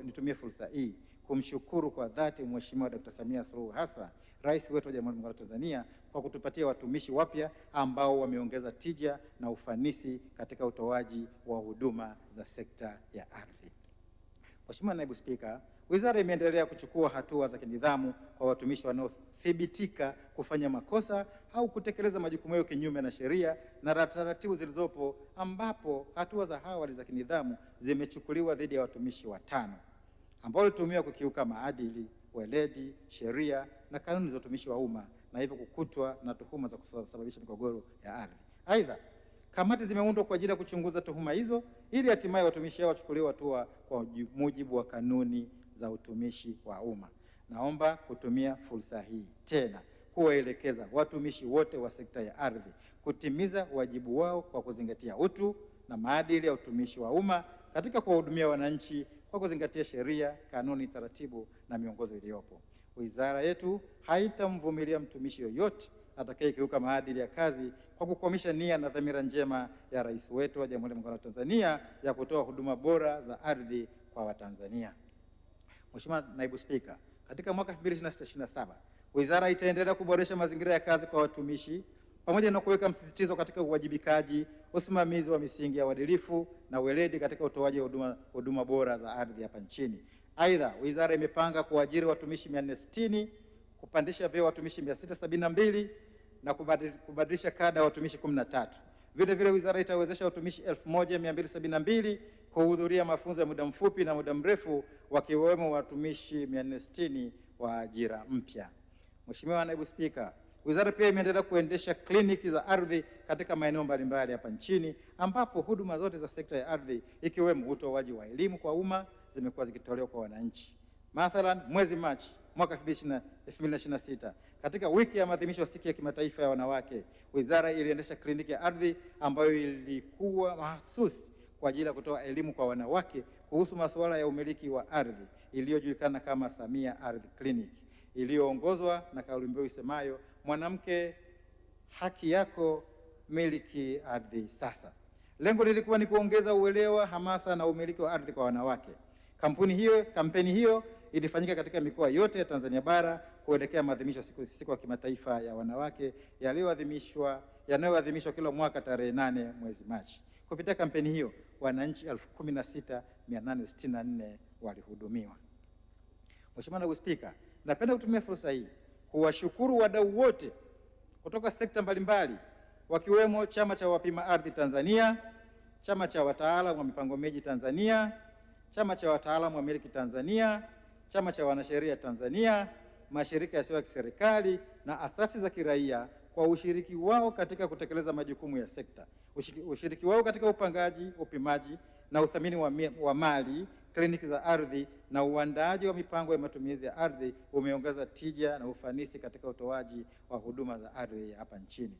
nitumie fursa hii kumshukuru kwa dhati Mheshimiwa Dr. Samia Suluhu Hassan, Rais wetu wa Jamhuri ya Muungano wa Tanzania, kwa kutupatia watumishi wapya ambao wameongeza tija na ufanisi katika utoaji wa huduma za sekta ya ardhi. Mheshimiwa Naibu Spika, wizara imeendelea kuchukua hatua za kinidhamu kwa watumishi wanaothibitika kufanya makosa au kutekeleza majukumu yao kinyume na sheria na taratibu zilizopo, ambapo hatua za awali za kinidhamu zimechukuliwa dhidi ya watumishi 5 ambao walitumiwa kukiuka maadili, weledi, sheria na kanuni za utumishi wa umma na hivyo kukutwa na tuhuma za kusababisha migogoro ya ardhi. Aidha, kamati zimeundwa kwa ajili ya kuchunguza tuhuma hizo ili hatimaye watumishi hao wachukuliwe hatua kwa mujibu wa kanuni za utumishi wa umma. Naomba kutumia fursa hii tena kuwaelekeza watumishi wote wa sekta ya ardhi kutimiza wajibu wao kwa kuzingatia utu na maadili ya utumishi wa umma katika kuwahudumia wananchi kwa kuzingatia sheria, kanuni, taratibu na miongozo iliyopo. Wizara yetu haitamvumilia mtumishi yoyote atakayekiuka maadili ya kazi kwa kukwamisha nia na dhamira njema ya Rais wetu wa Jamhuri ya Muungano wa Tanzania ya kutoa huduma bora za ardhi kwa Watanzania. Mheshimiwa Naibu Spika, katika mwaka 2026/27 wizara itaendelea kuboresha mazingira ya kazi kwa watumishi pamoja na kuweka msisitizo katika uwajibikaji, usimamizi wa misingi ya uadilifu na weledi katika utoaji wa huduma bora za ardhi hapa nchini. Aidha, wizara imepanga kuajiri watumishi 460, kupandisha vyeo watumishi 672 na kubadilisha kada ya watumishi 13. Vile vile wizara itawezesha watumishi 1272 kuhudhuria mafunzo ya muda mfupi na muda mrefu, wakiwemo watumishi 460 wa ajira mpya. Mheshimiwa Naibu Spika, wizara pia imeendelea kuendesha kliniki za ardhi katika maeneo mbalimbali hapa nchini, ambapo huduma zote za sekta ya ardhi ikiwemo utoaji wa elimu kwa umma zimekuwa zikitolewa kwa wananchi. Mathalan, mwezi Machi mwaka 2026 katika wiki ya maadhimisho ya siku ya kimataifa ya wanawake, wizara iliendesha kliniki ya ardhi ambayo ilikuwa mahususi kwa ajili ya kutoa elimu kwa wanawake kuhusu masuala ya umiliki wa ardhi, iliyojulikana kama Samia Ardhi Clinic, iliyoongozwa na kauli mbiu isemayo mwanamke haki yako, miliki ardhi sasa. Lengo lilikuwa ni kuongeza uelewa, hamasa na umiliki wa ardhi kwa wanawake. Kampeni hiyo ilifanyika katika mikoa yote ya Tanzania bara kuelekea maadhimisho siku ya kimataifa ya wanawake yanayoadhimishwa kila mwaka tarehe 8 mwezi Machi. Kupitia kampeni hiyo, wananchi 16,864 walihudumiwa. Mheshimiwa Naibu Spika, napenda kutumia fursa hii kuwashukuru wadau wote kutoka sekta mbalimbali, wakiwemo Chama cha Wapima Ardhi Tanzania, Chama cha Wataalamu wa Mipango Miji Tanzania, Chama cha Wataalamu wa Miliki Tanzania, Chama cha Wanasheria Tanzania, mashirika yasiyo ya kiserikali na asasi za kiraia kwa ushiriki wao katika kutekeleza majukumu ya sekta. Ushiriki wao katika upangaji, upimaji na uthamini wa mali, kliniki za ardhi na uandaaji wa mipango ya matumizi ya ardhi umeongeza tija na ufanisi katika utoaji wa huduma za ardhi hapa nchini.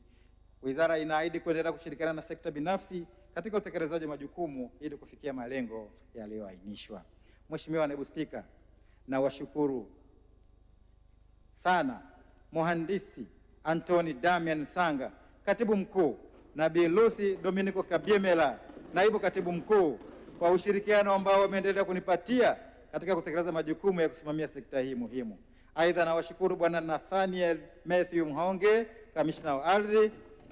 Wizara inaahidi kuendelea kushirikiana na sekta binafsi katika utekelezaji wa majukumu ili kufikia malengo yaliyoainishwa. Mheshimiwa Naibu Spika, na washukuru sana Mhandisi Anthony Damian Sanga, Katibu Mkuu, na Bi Lucy Dominico Kabiemela, Naibu Katibu Mkuu, kwa ushirikiano ambao wameendelea kunipatia katika kutekeleza majukumu ya kusimamia sekta hii muhimu. Aidha, nawashukuru Bwana Nathaniel Matthew Mhonge, Kamishna wa Ardhi,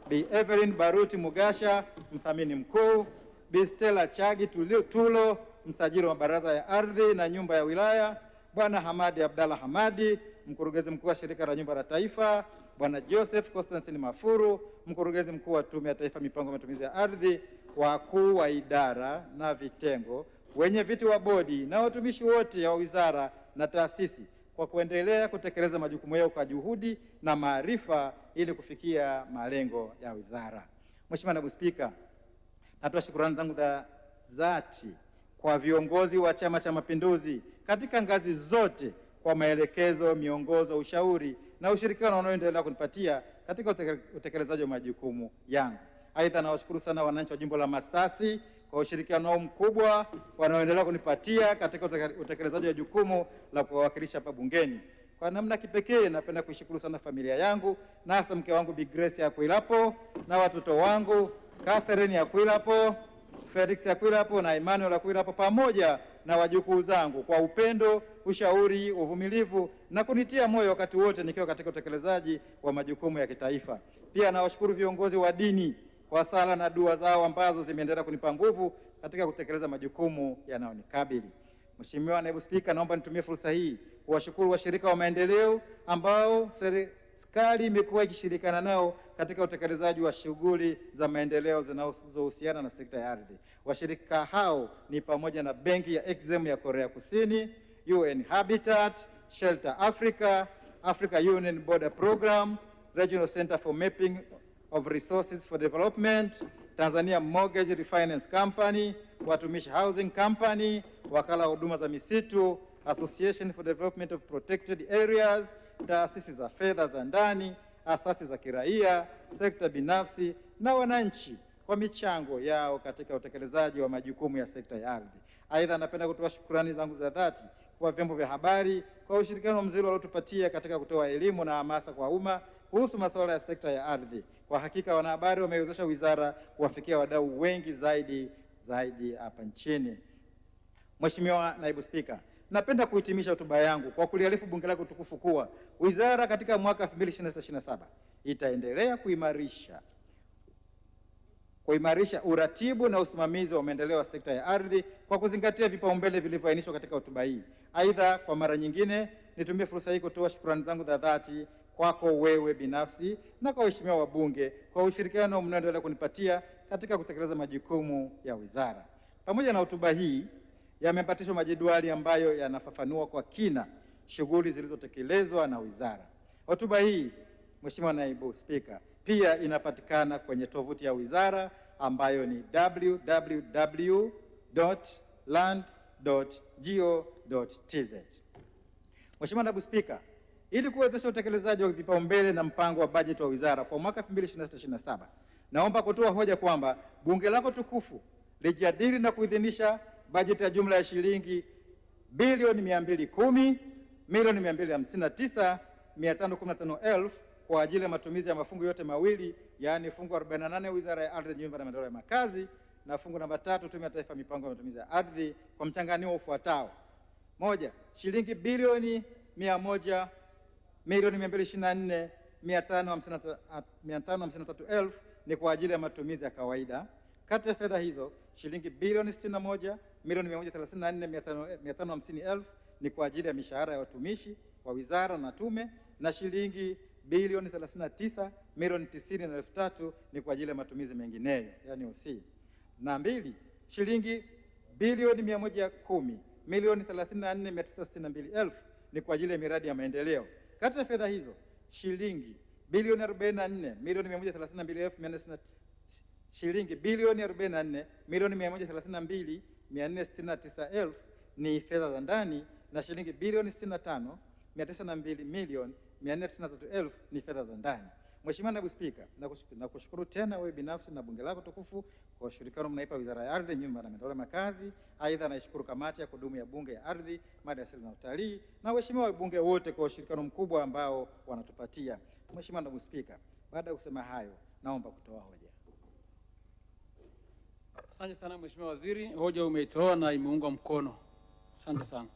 Bi Evelyn Baruti Mugasha, Mthamini Mkuu, Bi Stella Chagi Tulo, Msajili wa Baraza ya Ardhi na Nyumba ya Wilaya, Bwana Hamadi Abdalla Hamadi, Mkurugenzi Mkuu wa Shirika la Nyumba la Taifa, Bwana Joseph Constantine Mafuru, Mkurugenzi Mkuu wa Tume ya Taifa Mipango ya Matumizi ya Ardhi, wakuu wa idara na vitengo, wenye viti wa bodi na watumishi wote wa wizara na taasisi kwa kuendelea kutekeleza majukumu yao kwa juhudi na maarifa ili kufikia malengo ya wizara. Mheshimiwa Naibu Spika, natoa shukrani zangu za dhati kwa viongozi wa Chama cha Mapinduzi katika ngazi zote kwa maelekezo, miongozo, ushauri na ushirikiano wanaoendelea kunipatia katika utekelezaji wa majukumu yangu. Aidha, nawashukuru sana wananchi wa jimbo la Masasi kwa ushirikiano wao mkubwa wanaoendelea kunipatia katika utekelezaji wa jukumu la kuwawakilisha hapa bungeni. Kwa namna kipekee napenda kuishukuru sana familia yangu na hasa mke wangu Bi Grace Akwilapo na watoto wangu Catherine Akwilapo, Felix Akwilapo na Emmanuel Akwilapo pamoja na wajukuu zangu kwa upendo, ushauri, uvumilivu na kunitia moyo wakati wote nikiwa katika utekelezaji wa majukumu ya kitaifa. Pia nawashukuru viongozi wa dini kwa sala na dua zao ambazo zimeendelea kunipa nguvu katika kutekeleza majukumu yanayonikabili. Mheshimiwa Naibu Spika, naomba nitumie fursa hii kuwashukuru washirika wa maendeleo ambao serikali imekuwa ikishirikiana nao katika utekelezaji wa shughuli za maendeleo zinazohusiana na sekta ya ardhi. Washirika hao ni pamoja na Benki ya Exim ya Korea Kusini, UN Habitat, Shelter Africa, Africa Union Border Program, Regional Center for Mapping of Resources for Development, Tanzania Mortgage Refinance Company, Watumishi Housing Company, Wakala wa Huduma za Misitu, Association for Development of Protected Areas, taasisi za fedha za ndani, asasi za kiraia, sekta binafsi na wananchi kwa michango yao katika utekelezaji wa majukumu ya sekta ya ardhi. Aidha, napenda kutoa shukrani zangu za dhati kwa vyombo vya habari kwa ushirikiano mzuri waliotupatia katika kutoa elimu na hamasa kwa umma kuhusu masuala ya sekta ya ardhi. Kwa hakika wanahabari wamewezesha wizara kuwafikia wadau wengi zaidi hapa nchini. Mheshimiwa Naibu Spika, napenda kuhitimisha hotuba yangu kwa kuliarifu bunge lako tukufu kuwa wizara katika mwaka 2026/27 itaendelea kuimarisha uratibu na usimamizi wa maendeleo ya sekta ya ardhi kwa kuzingatia vipaumbele vilivyoainishwa katika hotuba hii. Aidha, kwa mara nyingine nitumie fursa hii kutoa shukrani zangu za dhati kwako wewe binafsi na kwa waheshimiwa wabunge kwa ushirikiano mnaoendelea kunipatia katika kutekeleza majukumu ya wizara. Pamoja na hotuba hii, yameambatishwa majedwali ambayo yanafafanua kwa kina shughuli zilizotekelezwa na wizara. Hotuba hii, Mheshimiwa Naibu Spika, pia inapatikana kwenye tovuti ya wizara ambayo ni www.lands.go.tz. Mheshimiwa Naibu Spika, ili kuwezesha utekelezaji wa vipaumbele na mpango wa bajeti wa wizara kwa mwaka 2026/27, naomba kutoa hoja kwamba bunge lako tukufu lijadili na kuidhinisha bajeti ya jumla ya shilingi bilioni 210,259,515 kwa ajili ya matumizi ya mafungu yote mawili, yaani fungu 48 Wizara ya Ardhi, Nyumba na Maendeleo ya Makazi na fungu namba 3 Tume ya Taifa ya Mipango ya Matumizi ya Ardhi kwa mchanganuo ufuatao: moja, shilingi bilioni 100,224,553,000 ni kwa ajili ya matumizi ya kawaida. Kati ya fedha hizo, shilingi bilioni 61,134,550,000 ni kwa ajili ya mishahara ya watumishi wa wizara na tume, na shilingi bilioni 39,090,003 ni kwa ajili ya matumizi mengineyo, yani OC. Na mbili, shilingi bilioni 110,034,962,000 ni kwa ajili ya miradi ya maendeleo. Kati ya fedha hizo, shilingi bilioni 44,132,469 shilingi bilioni 44,132,469,000 ni fedha za ndani na shilingi bilioni 65,902,493,000 ni fedha za ndani. Mheshimiwa Naibu Spika, nakushukuru tena wewe binafsi na bunge lako tukufu kwa ushirikiano mnaipa Wizara ya Ardhi, Nyumba na Maendeleo ya Makazi. Aidha, naishukuru kamati ya kudumu ya Bunge ya Ardhi, Mali Asili na Utalii na waheshimiwa wabunge wote kwa ushirikiano mkubwa ambao wanatupatia. Mheshimiwa Naibu Spika, baada ya kusema hayo, naomba kutoa hoja. Asante sana Mheshimiwa Waziri, hoja umeitoa na imeungwa mkono. Asante sana.